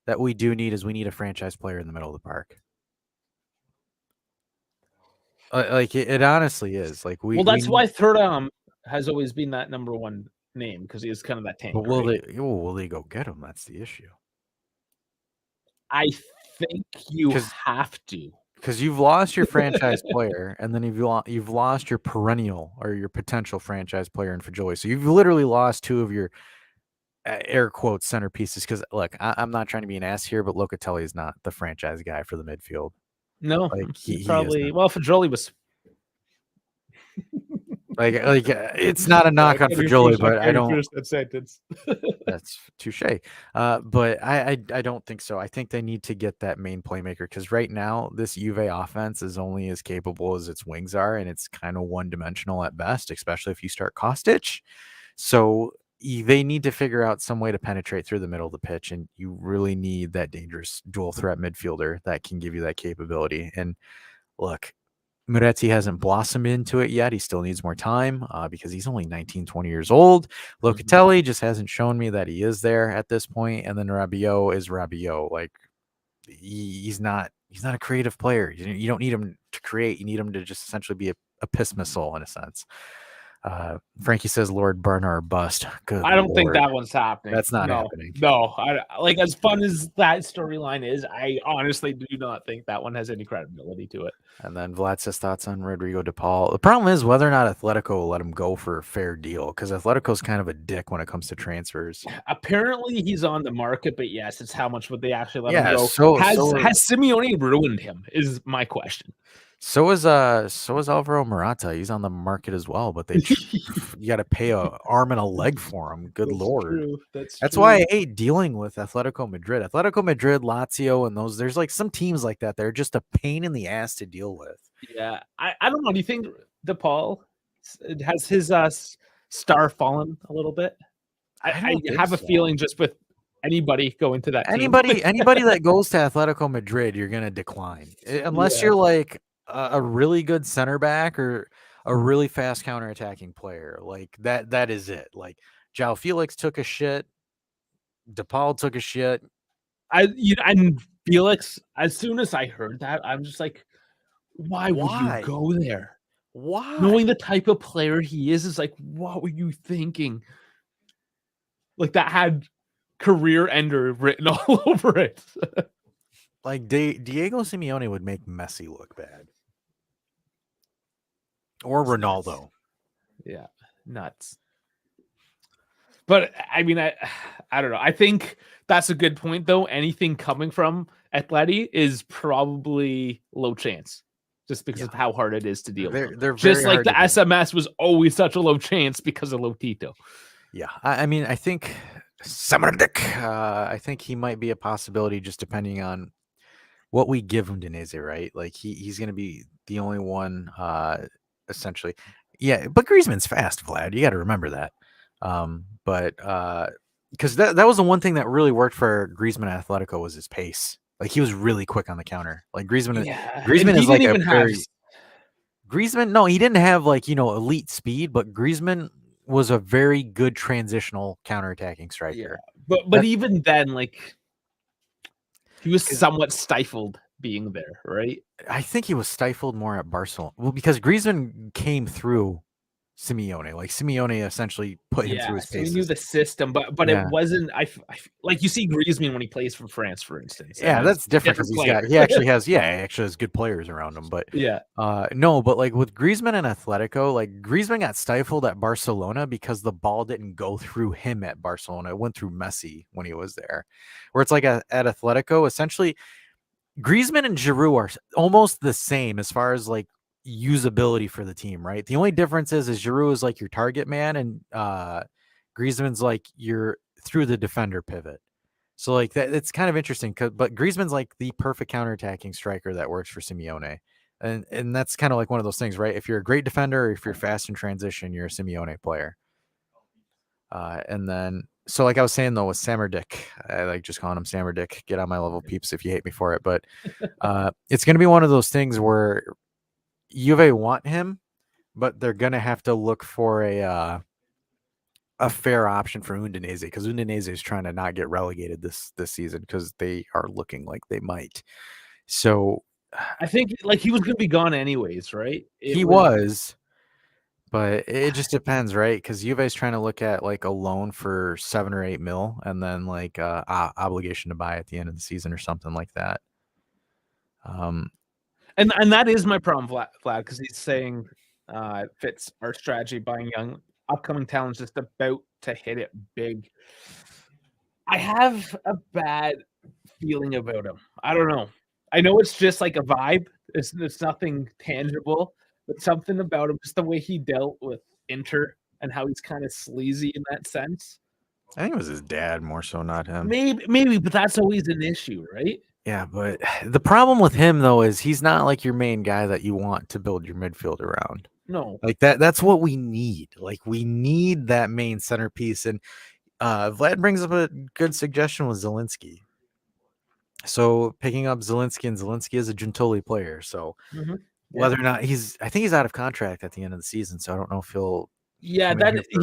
that we do need is we need a franchise player in the middle of the park. Like it honestly is. Like that's why Thuram has always been that number one name because he is kind of that tank. But will they go get him? That's the issue. I think you have to, because you've lost your franchise player, and then you've lost your perennial or your potential franchise player in Fajoli. So you've literally lost 2 of your air quotes centerpieces. Because look, I'm not trying to be an ass here, but Locatelli is not the franchise guy for the midfield. No, like he probably. Well, Fajoli was. Like it's not a knock on Fajoli, but I don't finish that sentence. That's touche. But I don't think so. I think they need to get that main playmaker because right now this Juve offense is only as capable as its wings are, and it's kind of one-dimensional at best, especially if you start Kostic. So they need to figure out some way to penetrate through the middle of the pitch, and you really need that dangerous dual threat midfielder that can give you that capability. And look, Moretti hasn't blossomed into it yet. He still needs more time because he's only 19, 20 years old. Locatelli just hasn't shown me that he is there at this point. And then Rabiot is Rabiot. Like he's not a creative player. You don't need him to create. You need him to just essentially be a piss missile in a sense. Frankie says Lord Burner bust. Good I don't Lord. think that one's happening. That's not happening. No, like as fun as that storyline is, I honestly do not think that one has any credibility to it. And then Vlad says thoughts on Rodrigo De Paul. The problem is whether or not Atletico will let him go for a fair deal because Atletico's kind of a dick when it comes to transfers. Apparently he's on the market, but yes, it's how much would they actually let him go. Has Simeone ruined him is my question. So is Alvaro Morata. He's on the market as well, but you got to pay an arm and a leg for him. Good Lord. True. That's why I hate dealing with Atletico Madrid. Atletico Madrid, Lazio, and those. There's like some teams like that. They're just a pain in the ass to deal with. Yeah, I don't know. Do you think DePaul has his star fallen a little bit? I have a feeling just with anybody going to that team. anybody that goes to Atletico Madrid, you're gonna decline unless you're like a really good center back or a really fast counterattacking player. Like that is it. Like João Felix took a shit. DePaul took a shit. And Felix, as soon as I heard that, I'm just like, why would you go there? Why? Knowing the type of player he is like, what were you thinking? Like that had career ender written all over it. Like Diego Simeone would make Messi look bad. Or Ronaldo. Yeah, nuts. But I mean, I don't know. I think that's a good point, though. Anything coming from Atleti is probably low chance, just because of how hard it is to deal with. They're just very like the SMS was always such a low chance because of Lotito. Yeah, I mean, I think Samardik, I think he might be a possibility just depending on what we give Udinese, right? Like he's going to be the only one, essentially. Yeah, but Griezmann's fast, Vlad. You got to remember that. But because that was the one thing that really worked for Griezmann at Atletico was his pace. Like he was really quick on the counter. Like Griezmann is like a very Griezmann. No, he didn't have like elite speed, but Griezmann was a very good transitional counterattacking striker. Yeah, but even then, like he was somewhat stifled being there, right? I think he was stifled more at Barcelona. Well, because Griezmann came through Simeone. Like Simeone essentially put him through his paces. So he knew the system, but it wasn't. Like you see Griezmann when he plays for France, for instance. Yeah, that's different because he actually has good players around him. But no, but like with Griezmann and Atletico, like Griezmann got stifled at Barcelona because the ball didn't go through him at Barcelona. It went through Messi when he was there. Where it's like at Atletico, essentially, Griezmann and Giroud are almost the same as far as like usability for the team, right? The only difference is Giroud is like your target man and Griezmann's like your through the defender pivot. So like that, it's kind of interesting. But Griezmann's like the perfect counterattacking striker that works for Simeone, and that's kind of like one of those things, right? If you're a great defender, or if you're fast in transition, you're a Simeone player. And then, so like I was saying though, with Samardik, I like just calling him Samardik. Get on my level, peeps, if you hate me for it. But it's going to be one of those things where Juve want him, but they're going to have to look for a fair option for Udinese because Udinese is trying to not get relegated this season because they are looking like they might. So I think like he was going to be gone anyways, right? He was. But it just depends, right? Because Juve's trying to look at like a loan for 7 or 8 mil, and then like obligation to buy at the end of the season or something like that. And that is my problem, Vlad, because he's saying it fits our strategy, buying young upcoming talents just about to hit it big. I have a bad feeling about him. I don't know. I know it's just like a vibe. It's nothing tangible. But something about him, just the way he dealt with Inter and how he's kind of sleazy in that sense. I think it was his dad more so, not him. Maybe, but that's always an issue, right? Yeah, but the problem with him though is he's not like your main guy that you want to build your midfield around. No, like that's what we need. Like we need that main centerpiece. And Vlad brings up a good suggestion with Zielinski. So picking up Zielinski is a Gentoli player. So whether or not I think he's out of contract at the end of the season. So I don't know if he'll. Yeah,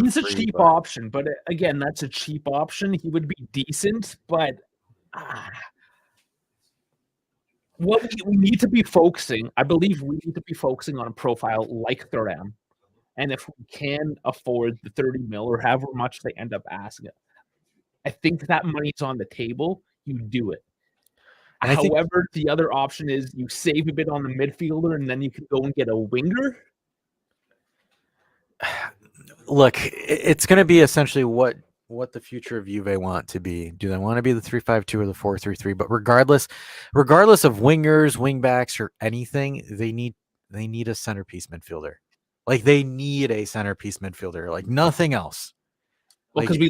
he's a cheap option, but again, that's a cheap option. He would be decent, but what we need to be focusing, I believe we need to be focusing on a profile like Thuram. And if we can afford the 30 mil or however much they end up asking, I think that money's on the table. You do it. However, the other option is you save a bit on the midfielder and then you can go and get a winger. Look, it's going to be essentially what the future of Juve want to be. Do they want to be the 3-5-2 or the 4-3-3? But regardless of wingers, wingbacks, or anything, they need a centerpiece midfielder. Like they need a centerpiece midfielder, like nothing else. Well, because we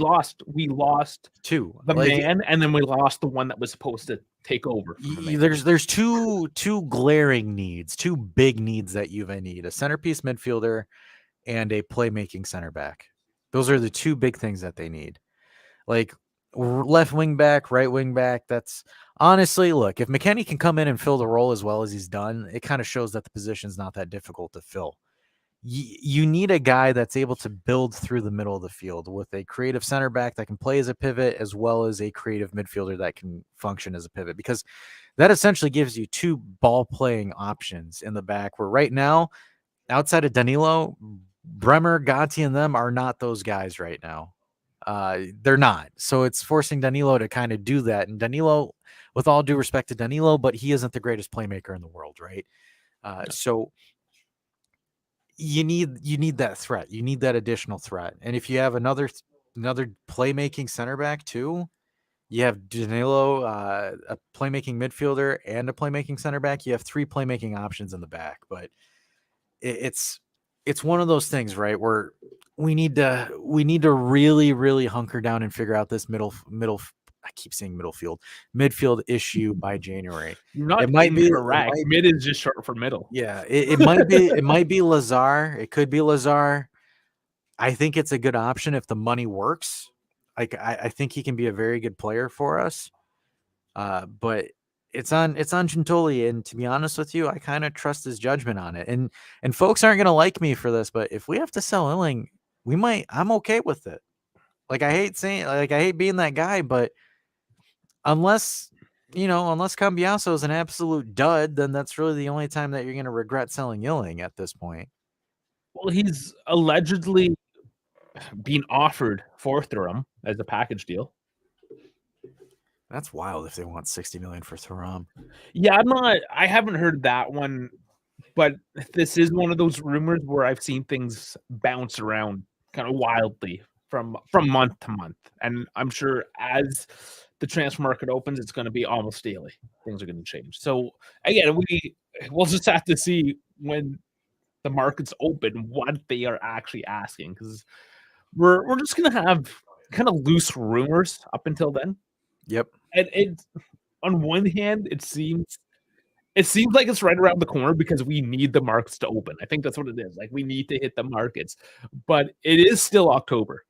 lost two, the man, and then we lost the one that was supposed to take over. There's two glaring needs, two big needs that Juve need: a centerpiece midfielder and a playmaking center back. Those are the two big things that they need. Like left wing back, right wing back. That's honestly, look, if McKennie can come in and fill the role as well as he's done, it kind of shows that the position's not that difficult to fill. You need a guy that's able to build through the middle of the field with a creative center back that can play as a pivot as well as a creative midfielder that can function as a pivot, because that essentially gives you two ball playing options in the back, where right now, outside of Danilo, Bremer, Gatti, and them are not those guys right now. They're not. So it's forcing Danilo to kind of do that. And Danilo, with all due respect to Danilo, but he isn't the greatest playmaker in the world, right? So you need that threat. You need that additional threat. And if you have another playmaking center back too, You have Danilo, a playmaking midfielder and a playmaking center back. You have 3 playmaking options in the back, but it's one of those things, right? Where we need to really, really hunker down and figure out this middle. I keep saying midfield issue by January. You're not It might be mid is just short for middle. Yeah, it might be Lazar. It could be Lazar. I think it's a good option if the money works. Like I think he can be a very good player for us. But it's on Gintoli, and to be honest with you, I kind of trust his judgment on it. And folks aren't gonna like me for this, but if we have to sell Illing, I'm okay with it. Like I hate being that guy, but unless Cambiaso is an absolute dud, then that's really the only time that you're gonna regret selling Illing at this point. Well, he's allegedly being offered for Thuram as a package deal. That's wild if they want 60 million for Thuram. Yeah, I haven't heard that one, but this is one of those rumors where I've seen things bounce around kind of wildly from month to month. And I'm sure as the transfer market opens, it's going to be almost daily. Things are going to change. So again, we'll just have to see when the market's open what they are actually asking, because we're just going to have kind of loose rumors up until then. Yep. And it, on one hand, it seems like it's right around the corner because we need the markets to open. I think that's what it is. Like, we need to hit the markets, but it is still October.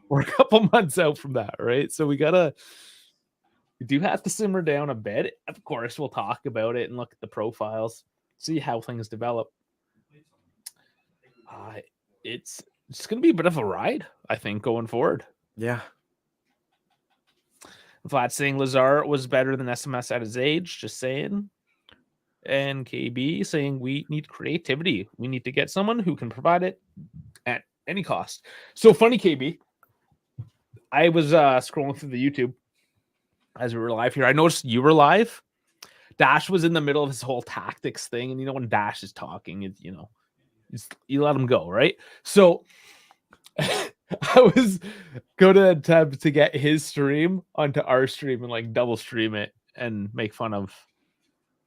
We're a couple months out from that, right? So we do have to simmer down a bit. Of course, we'll talk about it and look at the profiles, see how things develop. It's going to be a bit of a ride, I think, going forward. Yeah. Vlad saying Lazar was better than SMS at his age, just saying. And KB saying we need creativity. We need to get someone who can provide it at any cost. So funny, KB. I was scrolling through the YouTube as we were live here. I noticed you were live. Dash was in the middle of his whole tactics thing. And when Dash is talking, you let him go, right? So I was going to attempt to get his stream onto our stream and double stream it and make fun of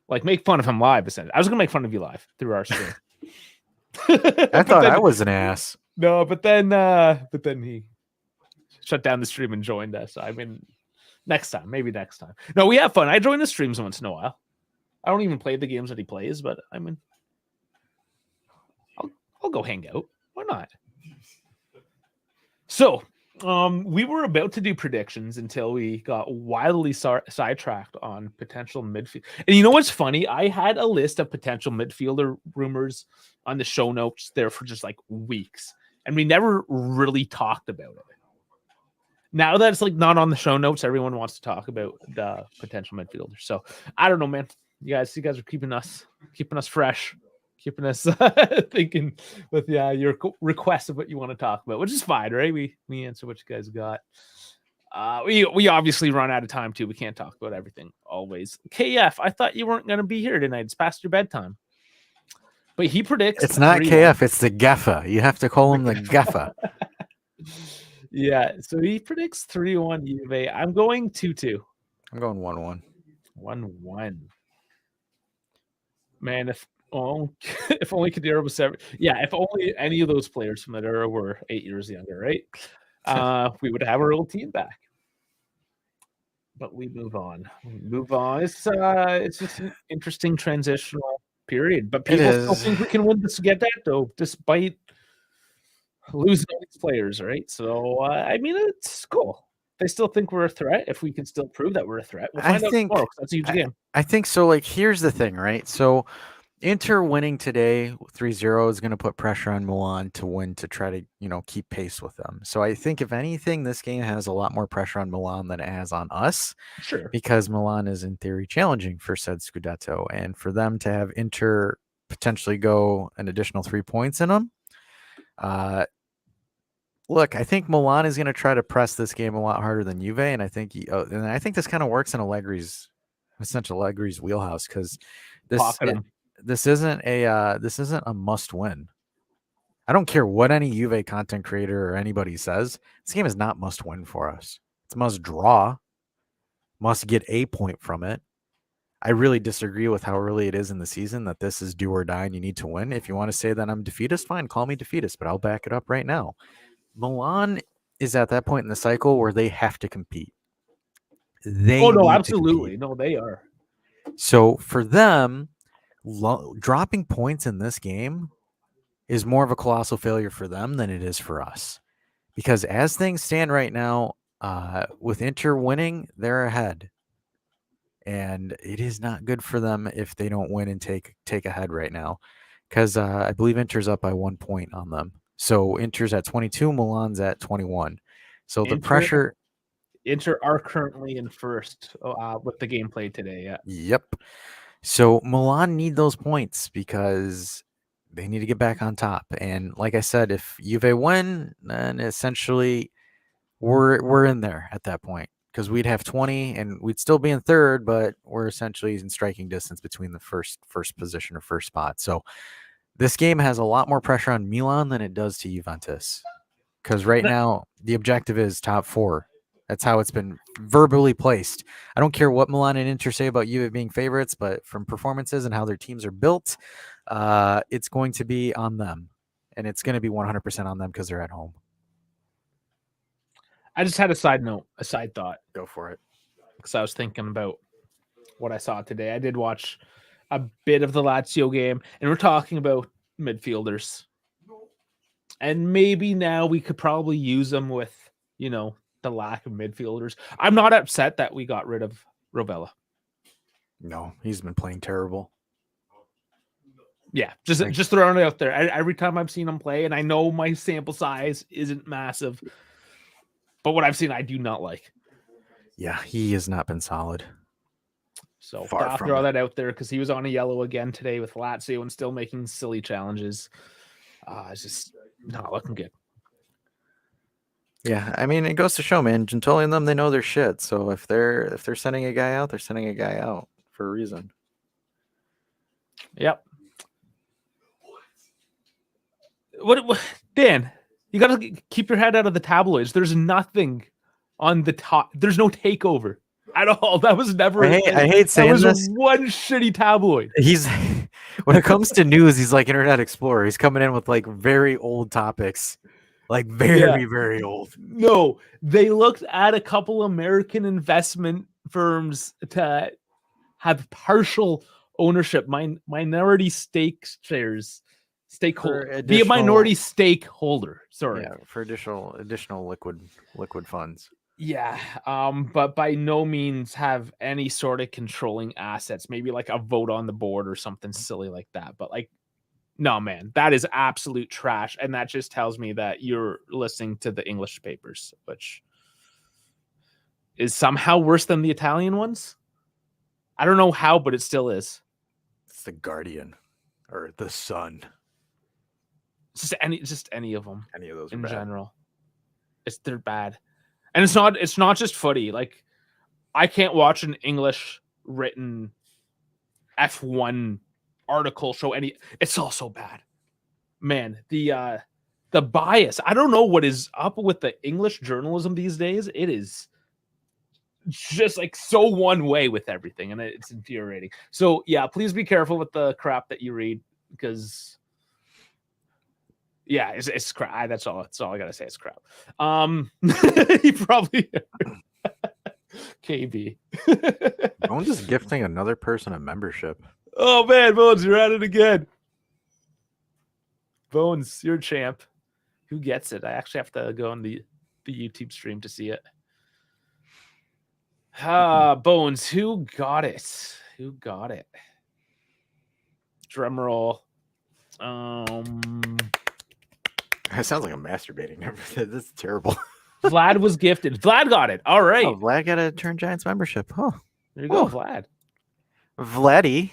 him live. Essentially, I was going to make fun of you live through our stream. I thought I was an ass. No, but then he shut down the stream and joined us. I mean, maybe next time. No, we have fun. I join the streams once in a while. I don't even play the games that he plays, but I mean, I'll go hang out. Why not? So, we were about to do predictions until we got wildly sidetracked on potential midfield. And you know what's funny? I had a list of potential midfielder rumors on the show notes there for just weeks, and we never really talked about it. Now that it's not on the show notes, everyone wants to talk about the potential midfielders. So I don't know, man. You guys are keeping us fresh. Keeping us thinking with your requests of what you want to talk about, which is fine, right? We answer what you guys got. We obviously run out of time too. We can't talk about everything always. KF, I thought you weren't going to be here tonight. It's past your bedtime. But he predicts it's not 3-1. KF, it's the Gaffa. You have to call him the Gaffa. Yeah, so he predicts 3-1 Juve. I'm going 2-2. I'm going 1-1. 1-1. Man, if only Kadira was 7. Yeah, if only any of those players from that era were 8 years younger, right? We would have our old team back. But we move on. It's just an interesting transitional period. But people still think we can win this Scudetto despite losing all these players, right? So I mean, it's cool. They still think we're a threat. If we can still prove that we're a threat, we'll find out tomorrow. That's a huge game. I think so. Here's the thing, right? So Inter winning today 3-0 is going to put pressure on Milan to win, to try to, keep pace with them. So I think if anything, this game has a lot more pressure on Milan than it has on us. Sure. Because Milan is in theory challenging for said Scudetto, and for them to have Inter potentially go an additional 3 points in them. Look, I think Milan is going to try to press this game a lot harder than Juve, and I think this kind of works in Allegri's wheelhouse, because this isn't a must win. I don't care what any Juve content creator or anybody says. This game is not must win for us. It's must draw. must get a point from it. I really disagree with how early it is in the season that this is do or die and you need to win. If you want to say that I'm defeatist, fine, call me defeatist, but I'll back it up right now. Milan is at that point in the cycle where they have to compete. They need absolutely. to compete. No, they are. So for them, dropping points in this game is more of a colossal failure for them than it is for us. Because as things stand right now, with Inter winning, they're ahead. And it is not good for them if they don't win and take ahead right now. Because I believe Inter's up by 1 point on them. So Inter's at 22, Milan's at 21. So the pressure... Inter are currently in first with the game played today, yeah. Yep. So Milan need those points because they need to get back on top. And like I said, if Juve win, then essentially we're in there at that point because we'd have 20 and we'd still be in third, but we're essentially in striking distance between the first position or first spot. So this game has a lot more pressure on Milan than it does to Juventus because right now the objective is top 4. That's how it's been verbally placed. I don't care what Milan and Inter say about Juve being favorites, but from performances and how their teams are built, it's going to be on them. And it's going to be 100% on them because they're at home. I just had a side thought. Go for it. Because I was thinking about what I saw today. I did watch a bit of the Lazio game, and we're talking about midfielders. And maybe now we could probably use them with, the lack of midfielders. I'm not upset that we got rid of Rovella. No, he's been playing terrible. Yeah, just throwing it out there. Every time I've seen him play, and I know my sample size isn't massive, but what I've seen, I do not like. Yeah, he has not been solid. So I'll throw that out there because he was on a yellow again today with Lazio and still making silly challenges. It's just not looking good. Yeah, I mean, it goes to show, man. Gentoli and them, they know their shit. So if they're sending a guy out, they're sending a guy out for a reason. Yep. What Dan? You got to keep your head out of the tabloids. There's nothing on the top. There's no takeover at all. That was never. I hate saying this. That was one shitty tabloid. He's when it comes to news, he's like Internet Explorer. He's coming in with like very old topics, like very old. No, they looked at a couple American investment firms to have partial ownership, minority shares. Stakeholder, be a minority stakeholder. Sorry, yeah, for additional liquid funds. Yeah, but by no means have any sort of controlling assets. Maybe like a vote on the board or something silly like that. But like, no, man, that is absolute trash, and that just tells me that you're listening to the English papers, which is somehow worse than the Italian ones. I don't know how, but it still is. It's the Guardian or the Sun. Just any of them. Any of those in general. They're bad. And it's not just footy. Like, I can't watch an English written F1 article show it's all so bad. Man, the bias. I don't know what is up with the English journalism these days. It is just like so one way with everything, and it's infuriating. So yeah, please be careful with the crap that you read because yeah, it's crap. That's all I gotta say. It's crap. He probably KB. I'm just gifting another person a membership. Oh man, Bones, you're at it again. Bones, you're a champ. Who gets it? I actually have to go on the YouTube stream to see it. Bones, who got it? Who got it? Drum roll. It sounds like I'm masturbating. This is terrible. Vlad was gifted. Vlad got it. All right. Oh, Vlad got a Turn Giants membership. Oh, there you go, Vlad. Vladdy.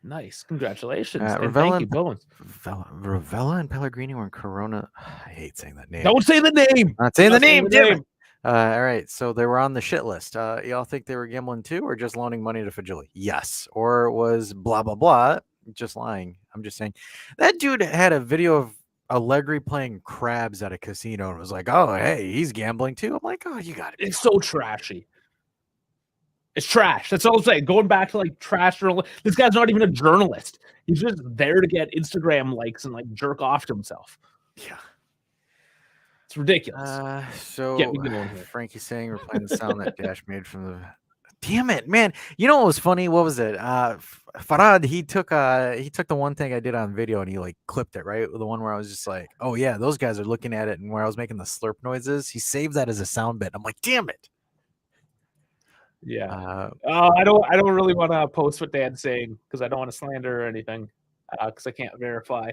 Nice. Congratulations. And thank you, Bones. Ravella and Pellegrini were in Corona. I hate saying that name. Don't say the name. Not saying the name, damn it. All right. So they were on the shit list. Y'all think they were gambling too or just loaning money to Fagili? Yes. Or it was blah, blah, blah. Just lying. I'm just saying. That dude had a video of Allegri playing crabs at a casino and was like, oh, hey, he's gambling too. I'm like, oh, you got it. It's so trashy. It's trash. That's all I'm saying. Going back to like trash journal. This guy's not even a journalist. He's just there to get Instagram likes and like jerk off to himself. Yeah. It's ridiculous. So Frankie's saying we're playing the sound that Dash made from the. Damn it, man! You know what was funny? What was it? Farad, he took the one thing I did on video and he like clipped it, right? The one where I was just like, oh yeah, those guys are looking at it, and where I was making the slurp noises, he saved that as a sound bit. I'm like, damn it. Yeah. I don't really want to post what Dan's saying because I don't want to slander or anything because I can't verify.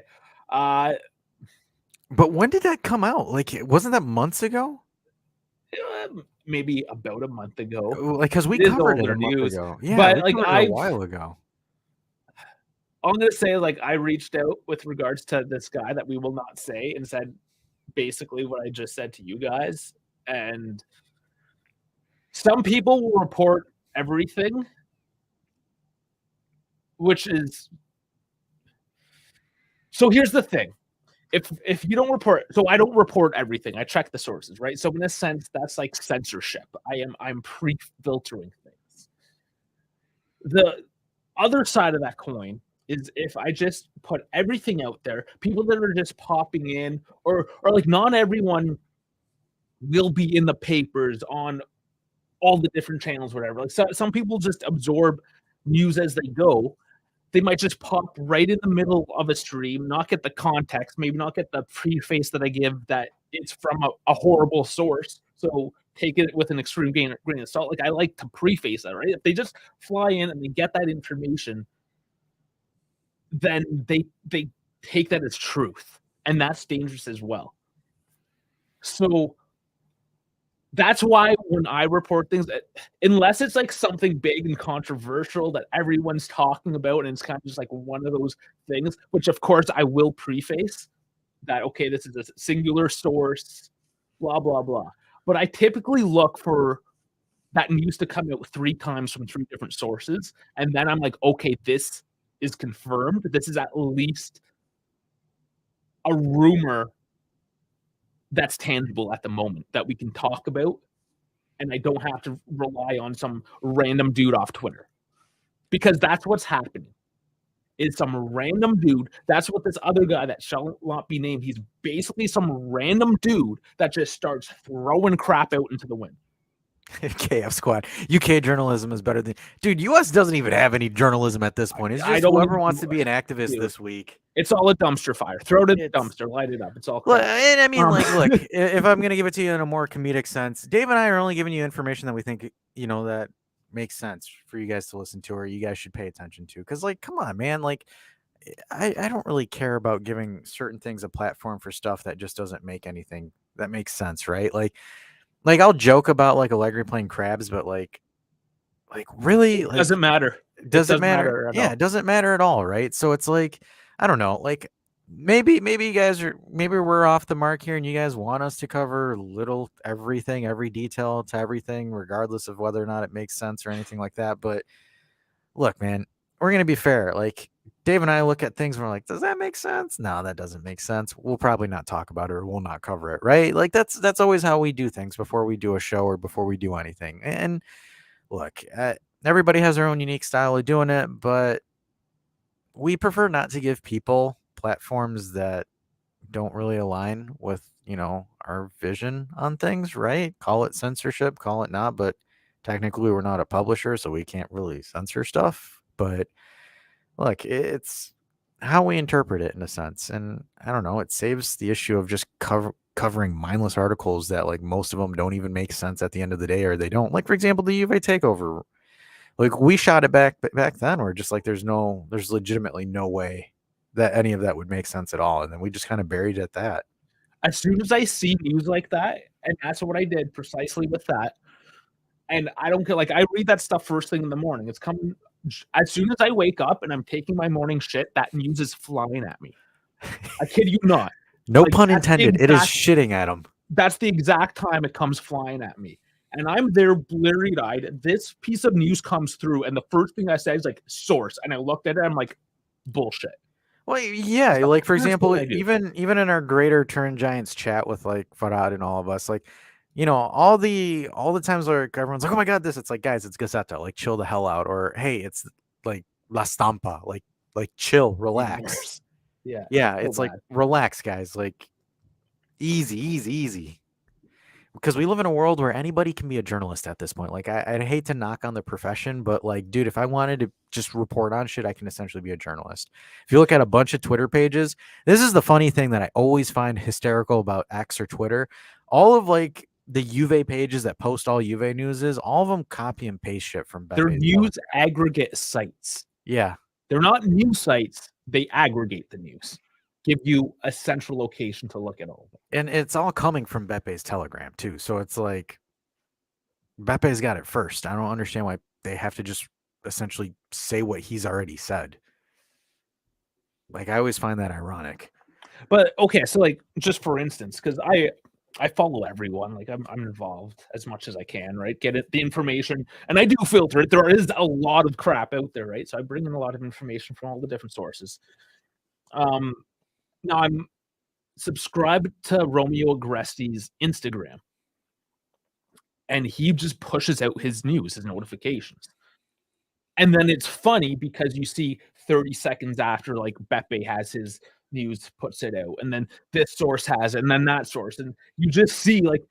But when did that come out? Like, wasn't that months ago? Maybe about a month ago. Like, because we covered it a month ago. Yeah, but we like covered it a while ago. I'm gonna say, like, I reached out with regards to this guy that we will not say and said basically what I just said to you guys. And some people will report everything, which is so. Here's the thing. If you don't report, so I don't report everything. I check the sources, right? So in a sense, that's like censorship. I'm pre-filtering things. The other side of that coin is if I just put everything out there, people that are just popping in, or like not everyone will be in the papers on all the different channels, whatever. Like some people just absorb news as they go. They might just pop right in the middle of a stream, not get the context, maybe not get the preface that I give that it's from a horrible source. So take it with an extreme grain of salt. Like I like to preface that, right? If they just fly in and they get that information, then they take that as truth. And that's dangerous as well. So that's why when I report things, unless it's like something big and controversial that everyone's talking about, and it's kind of just like one of those things, which of course I will preface that, okay, this is a singular source, blah, blah, blah. But I typically look for that news to come out 3 times from 3 different sources. And then I'm like, okay, this is confirmed. This is at least a rumor that's tangible at the moment that we can talk about, and I don't have to rely on some random dude off Twitter, because that's what's happening. Is some random dude. That's what this other guy that shall not be named. He's basically some random dude that just starts throwing crap out into the wind. KF Squad. UK journalism is better than dude. US doesn't even have any journalism at this point. It's just whoever wants to be an activist this week. It's all a dumpster fire. Throw it in the dumpster, light it up. It's all crap. And I mean, like, look, if I'm gonna give it to you in a more comedic sense, Dave and I are only giving you information that we think that makes sense for you guys to listen to, or you guys should pay attention to. Because, like, come on, man, like, I don't really care about giving certain things a platform for stuff that just doesn't make anything that makes sense, right? Like I'll joke about like Allegri playing crabs, but like really, it doesn't matter. Does it matter? Yeah, it doesn't matter at all, right? So it's like, I don't know, like maybe you guys maybe we're off the mark here, and you guys want us to cover everything, every detail to everything, regardless of whether or not it makes sense or anything like that. But look, man, we're gonna be fair. Like Dave and I look at things and we're like, does that make sense? No, that doesn't make sense. We'll probably not talk about it, or we'll not cover it, right? Like that's always how we do things before we do a show or before we do anything. And look, everybody has their own unique style of doing it, but we prefer not to give people platforms that don't really align with, our vision on things, right? Call it censorship, call it not, but technically we're not a publisher, so we can't really censor stuff. But look, it's how we interpret it in a sense. And I don't know, it saves the issue of just covering mindless articles that, like, most of them don't even make sense at the end of the day, or they don't. Like, for example, the UVA takeover. Like, we shot it back then. We're just like, there's legitimately no way that any of that would make sense at all. And then we just kind of buried it at that. As soon as I see news like that, and that's what I did precisely with that. And I don't care, like, I read that stuff first thing in the morning. It's coming as soon as I wake up and I'm taking my morning shit, that news is flying at me. I kid you not. No pun intended. It is shitting at them. That's the exact time it comes flying at me. And I'm there blurry-eyed. This piece of news comes through, and the first thing I say is like, source. And I looked at it, I'm like, bullshit. Well, yeah, like, for example, even in our Greater Turn Giants chat with like Farad and all of us, like, all the times where everyone's like, oh my god, it's like, guys, it's Gazzetta, like chill the hell out, or hey, it's like La Stampa, like chill, relax. Yeah, it's like relax, guys, like easy. Because we live in a world where anybody can be a journalist at this point. Like, I'd hate to knock on the profession, but like, dude, if I wanted to just report on shit, I can essentially be a journalist. If you look at a bunch of Twitter pages, this is the funny thing that I always find hysterical about X or Twitter. All of like the Juve pages that post all Juve news all of them copy and paste shit from Beppe. They're news aggregate sites. Yeah. They're not news sites. They aggregate the news. Give you a central location to look at all of it. And it's all coming from Beppe's Telegram too. So it's like Beppe's got it first. I don't understand why they have to just essentially say what he's already said. Like, I always find that ironic. But okay, so like, just for instance, because I follow everyone, like I'm involved as much as I can, right? Get it, the information, and I do filter it. There is a lot of crap out there, right? So I bring in a lot of information from all the different sources. Now I'm subscribed to Romeo Agresti's Instagram, and he just pushes out his news, his notifications. And then it's funny because you see 30 seconds after, like, Beppe has his news, puts it out, and then this source has it, and then that source, and you just see, like,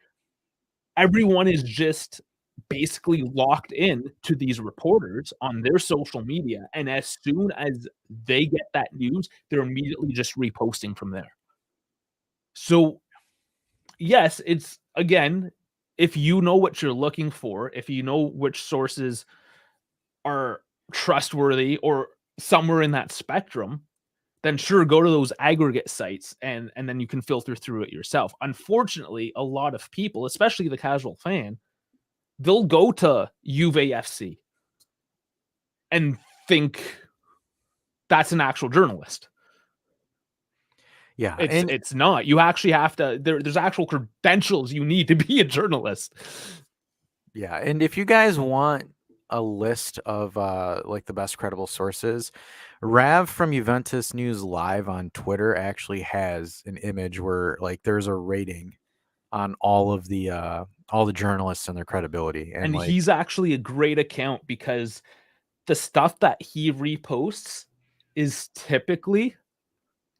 everyone is just basically locked in to these reporters on their social media, and as soon as they get that news, they're immediately just reposting from there. So, yes, it's, again, if you know what you're looking for, if you know which sources are trustworthy or somewhere in that spectrum, then sure, go to those aggregate sites and then you can filter through it yourself. Unfortunately, a lot of people, especially the casual fan, they'll go to Juve FC and think that's an actual journalist. Yeah, it's not. You actually have to. There's actual credentials you need to be a journalist. Yeah, and if you guys want a list of like the best credible sources, Rav from Juventus News Live on Twitter actually has an image where like there's a rating on all the journalists and their credibility, and like, he's actually a great account because the stuff that he reposts is typically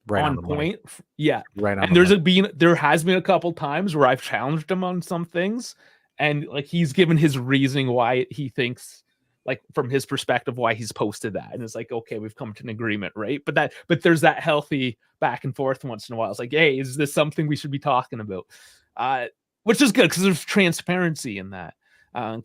right on point. Yeah, right on. And there has been a couple times where I've challenged him on some things, and like he's given his reasoning why he thinks, like from his perspective, why he's posted that, and it's like, okay, we've come to an agreement, right? But there's that healthy back and forth once in a while. It's like, hey, is this something we should be talking about? Which is good because there's transparency in that,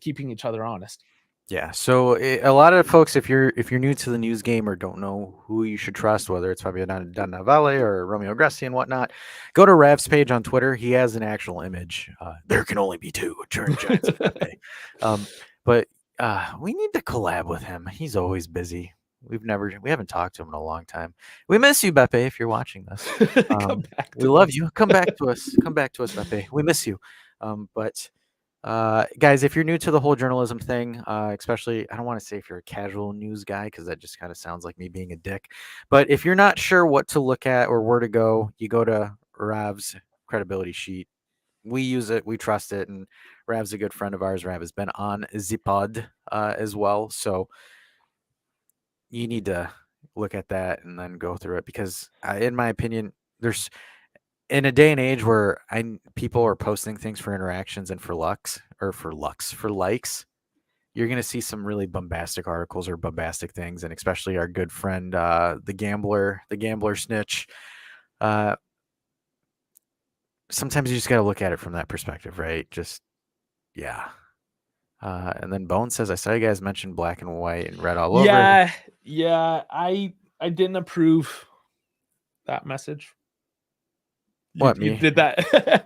keeping each other honest. Yeah, so a lot of folks, if you're new to the news game or don't know who you should trust, whether it's Fabio Dannavale or Romeo Agresti and whatnot, go to Rav's page on Twitter. He has an actual image. There can only be two, Giants and Pepe. But we need to collab with him. He's always busy. We haven't talked to him in a long time. We miss you, Beppe, if you're watching this. We love you. Come back to us. Come back to us, Beppe. We miss you. But guys, if you're new to the whole journalism thing, especially, I don't want to say if you're a casual news guy, because that just kind of sounds like me being a dick. But if you're not sure what to look at or where to go, you go to Rav's credibility sheet. We use it, we trust it, and Rav's a good friend of ours. Rav has been on Zipod as well, so you need to look at that and then go through it, because in my opinion, there's, in a day and age where people are posting things for interactions and for likes, you're going to see some really bombastic articles or bombastic things, and especially our good friend, the gambler snitch. Sometimes you just got to look at it from that perspective, right? Just, yeah. And then Bone says, I saw you guys mention black and white and red all over. Yeah. I didn't approve that message. What, you me? did that?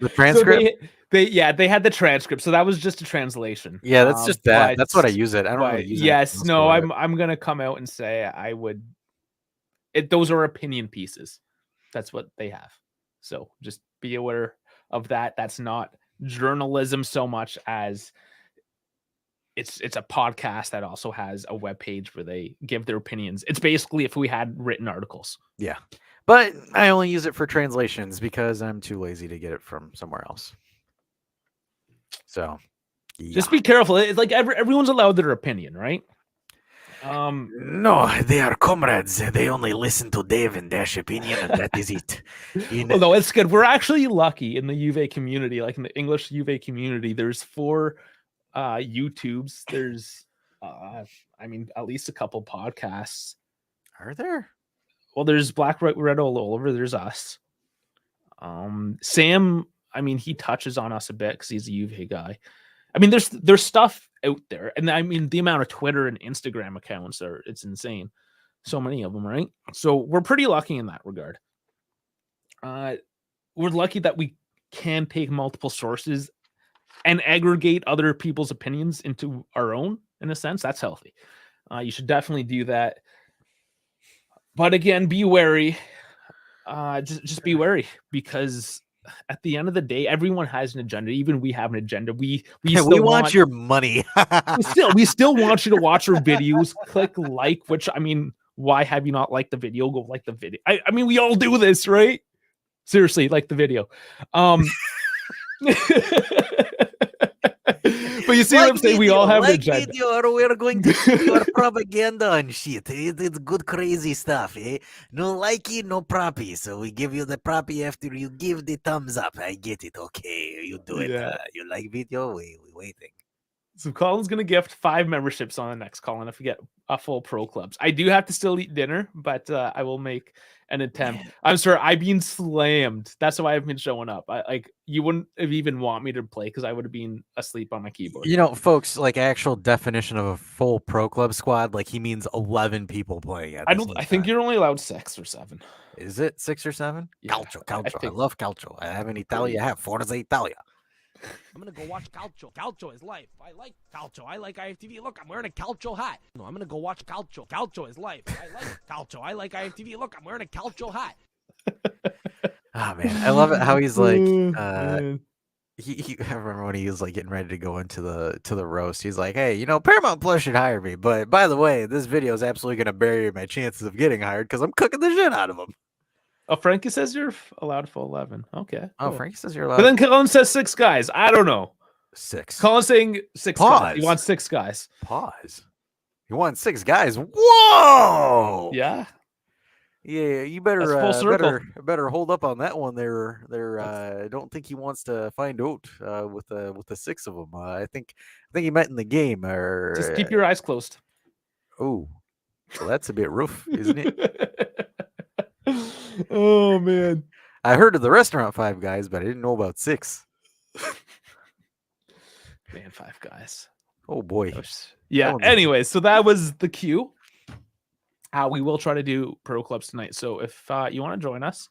The transcript? So they had the transcript, so that was just a translation. Yeah, that's just that. That's what I use it. I don't really use it. Yes, no, I'm gonna come out and say I would. Those are opinion pieces. That's what they have. So just be aware of that. That's not journalism so much as it's a podcast that also has a web page where they give their opinions. It's basically if we had written articles. Yeah. But I only use it for translations because I'm too lazy to get it from somewhere else. So, just be careful. It's like everyone's allowed their opinion, right? No, they are comrades. They only listen to Dave and Dash opinion, and that is it. Although it's good. We're actually lucky in the Juve community, like in the English Juve community. There's 4 YouTubes. There's, at least a couple podcasts. Are there? Well, there's Black Red All Over. There's us. Sam, he touches on us a bit because he's a Juve guy. There's stuff out there, and the amount of Twitter and Instagram accounts it's insane. So many of them, right? So we're pretty lucky in that regard. We're lucky that we can take multiple sources and aggregate other people's opinions into our own. In a sense, that's healthy. You should definitely do that. But again, be wary. Just be wary, because at the end of the day, everyone has an agenda. Even we have an agenda. We still want your money. we still want you to watch our videos. Click like, which why have you not liked the video? Go like the video. We all do this, right? Seriously, like the video. But you see what I'm saying? We all have an agenda. Video, or we're going to see your propaganda and shit. It's good, crazy stuff. No likey, no proppy. So we give you the proppy after you give the thumbs up. I get it. Okay, you do it. Yeah. You like video? We waiting. So Colin's going to gift 5 memberships on the next Colin if we get a full pro clubs. I do have to still eat dinner, but I will make an attempt. Man. I'm sorry, I've been slammed. That's why I've been showing up. You wouldn't have even want me to play because I would have been asleep on my keyboard. Folks, like actual definition of a full pro club squad, like he means 11 people playing. I think you're only allowed 6 or 7. Is it 6 or 7? Yeah, Calcio. I love Calcio. I have in Italia. I have Forza Italia. I'm gonna go watch Calcio. Calcio is life. I like Calcio. I like IFTV. Look, I'm wearing a Calcio hat. No, I'm gonna go watch Calcio. Calcio is life. I like Calcio. I like IFTV. Look, I'm wearing a Calcio hat. Oh man, I love it how he's like. He I remember when he was like getting ready to go into the roast. He's like, "Hey, Paramount Plus should hire me, but by the way, this video is absolutely gonna bury my chances of getting hired because I'm cooking the shit out of them." Oh, Frankie says you're allowed for 11. Okay. Cool. Oh, Frankie says you're allowed. But then Colin says 6 guys. I don't know. 6. Colin's saying 6 Pause. guys. He wants 6 guys. Pause. You want 6 guys? Whoa! Yeah. Yeah, you better full circle. better hold up on that one there. I don't think he wants to find out with the 6 of them. I think he meant in the game. Or just keep your eyes closed. Oh, well, that's a bit rough, isn't it? Oh man, I heard of the restaurant 5 guys, but I didn't know about 6. Man, 5 guys. Oh boy. Yeah. Anyway, so that was the queue. We will try to do pro clubs tonight. So if you want to join us,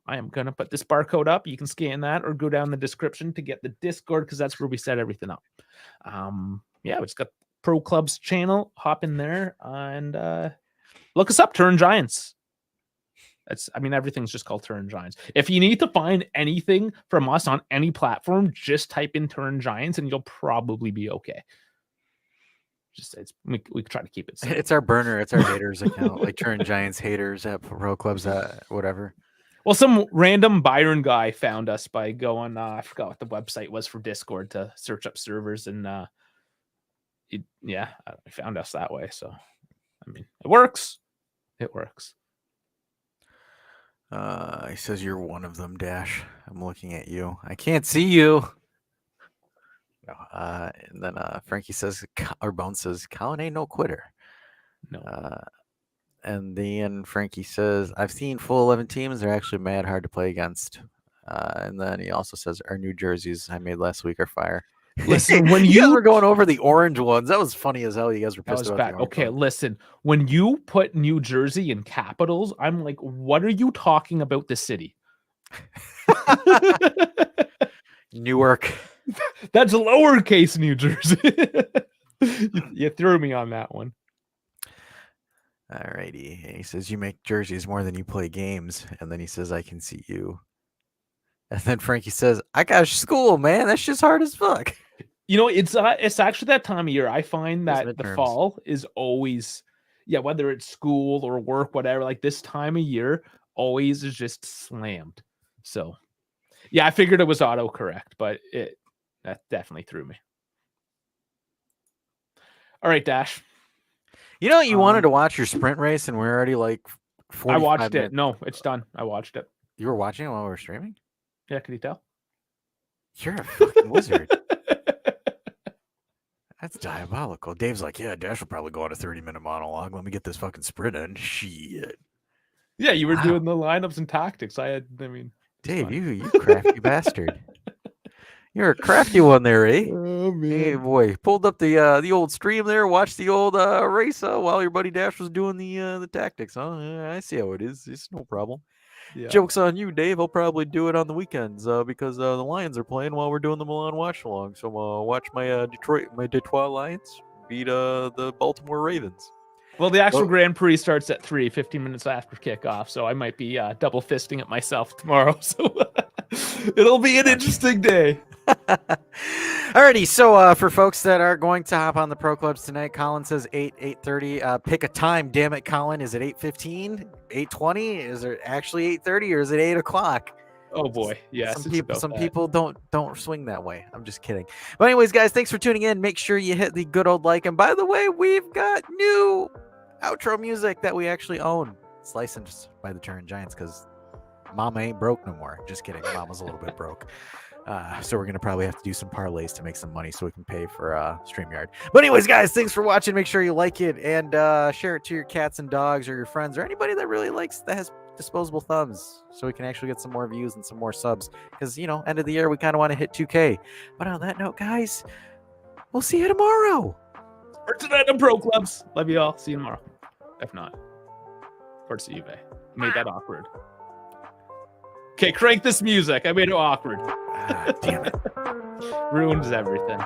I am gonna put this barcode up. You can scan that or go down the description to get the Discord because that's where we set everything up. We just got pro clubs channel. Hop in there and look us up. Turn Giants. Everything's just called Turn Giants. If you need to find anything from us on any platform, just type in Turn Giants and you'll probably be okay. We can try to keep it simple. It's our burner. It's our haters account, like Turn Giants haters at pro clubs, whatever. Well, some random Byron guy found us by going, I forgot what the website was for Discord to search up servers. And he found us that way. So, it works. It works. He says you're one of them, Dash. I'm looking at you. I can't see you. And then Frankie says, or Bone says, Colin ain't no quitter. No. And then Frankie says, I've seen full 11 teams. They're actually mad hard to play against. And then he also says, our new jerseys I made last week are fire. Listen, when you guys were going over the orange ones, that was funny as hell. You guys were pissed about bad. The orange Okay, ones. listen, when you put New Jersey in capitals, I'm like, what are you talking about the city? Newark. That's lowercase New Jersey. You threw me on that one. All righty. He says, you make jerseys more than you play games. And then he says, I can see you. And then Frankie says, I got school, man. That's just hard as fuck. It's actually that time of year. I find that the fall is always, whether it's school or work, whatever, like this time of year always is just slammed. So, I figured it was autocorrect, but That definitely threw me. All right, Dash. You know, you wanted to watch your sprint race, and we're already like 45 I watched minutes. it. No, it's done. I watched it. You were watching it while we were streaming? Yeah, can you tell? You're a fucking wizard. That's diabolical. Dave's like, yeah, Dash will probably go on a 30-minute monologue. Let me get this fucking sprint in. Shit. Yeah, you were doing the lineups and tactics. I mean, Dave, you crafty bastard. You're a crafty one there, eh? Oh man. Hey boy, pulled up the old stream there, watched the old race while your buddy Dash was doing the tactics. Huh? Yeah, I see how it is. It's no problem. Yeah. Joke's on you, Dave. I'll probably do it on the weekends because the Lions are playing while we're doing the Milan watch along. So watch my Detroit Lions beat the Baltimore Ravens. Well, the actual Grand Prix starts at 3, 15 minutes after kickoff, so I might be double fisting it myself tomorrow. So it'll be an interesting day. Alrighty, so for folks that are going to hop on the Pro Clubs tonight, Colin says 8:30. Pick a time, damn it, Colin. Is it 8:15, 8:20? Is it actually 8:30, or is it 8 o'clock? Oh boy, yes. Some people don't swing that way. I'm just kidding. But anyways, guys, thanks for tuning in. Make sure you hit the good old like. And by the way, we've got new outro music that we actually own. It's licensed by the Turin Giants because Mama ain't broke no more. Just kidding. Mama's a little bit broke. So we're going to probably have to do some parlays to make some money so we can pay for StreamYard. But anyways, guys, thanks for watching. Make sure you like it and share it to your cats and dogs or your friends or anybody that really likes that has disposable thumbs so we can actually get some more views and some more subs because, you know, end of the year, we kind of want to hit 2K. But on that note, guys, we'll see you tomorrow. Or tonight on Pro Clubs. Love you all. See you tomorrow. If not. Or see you, Bay. Made that awkward. Okay, crank this music. I made it awkward. Damn it. Ruins everything.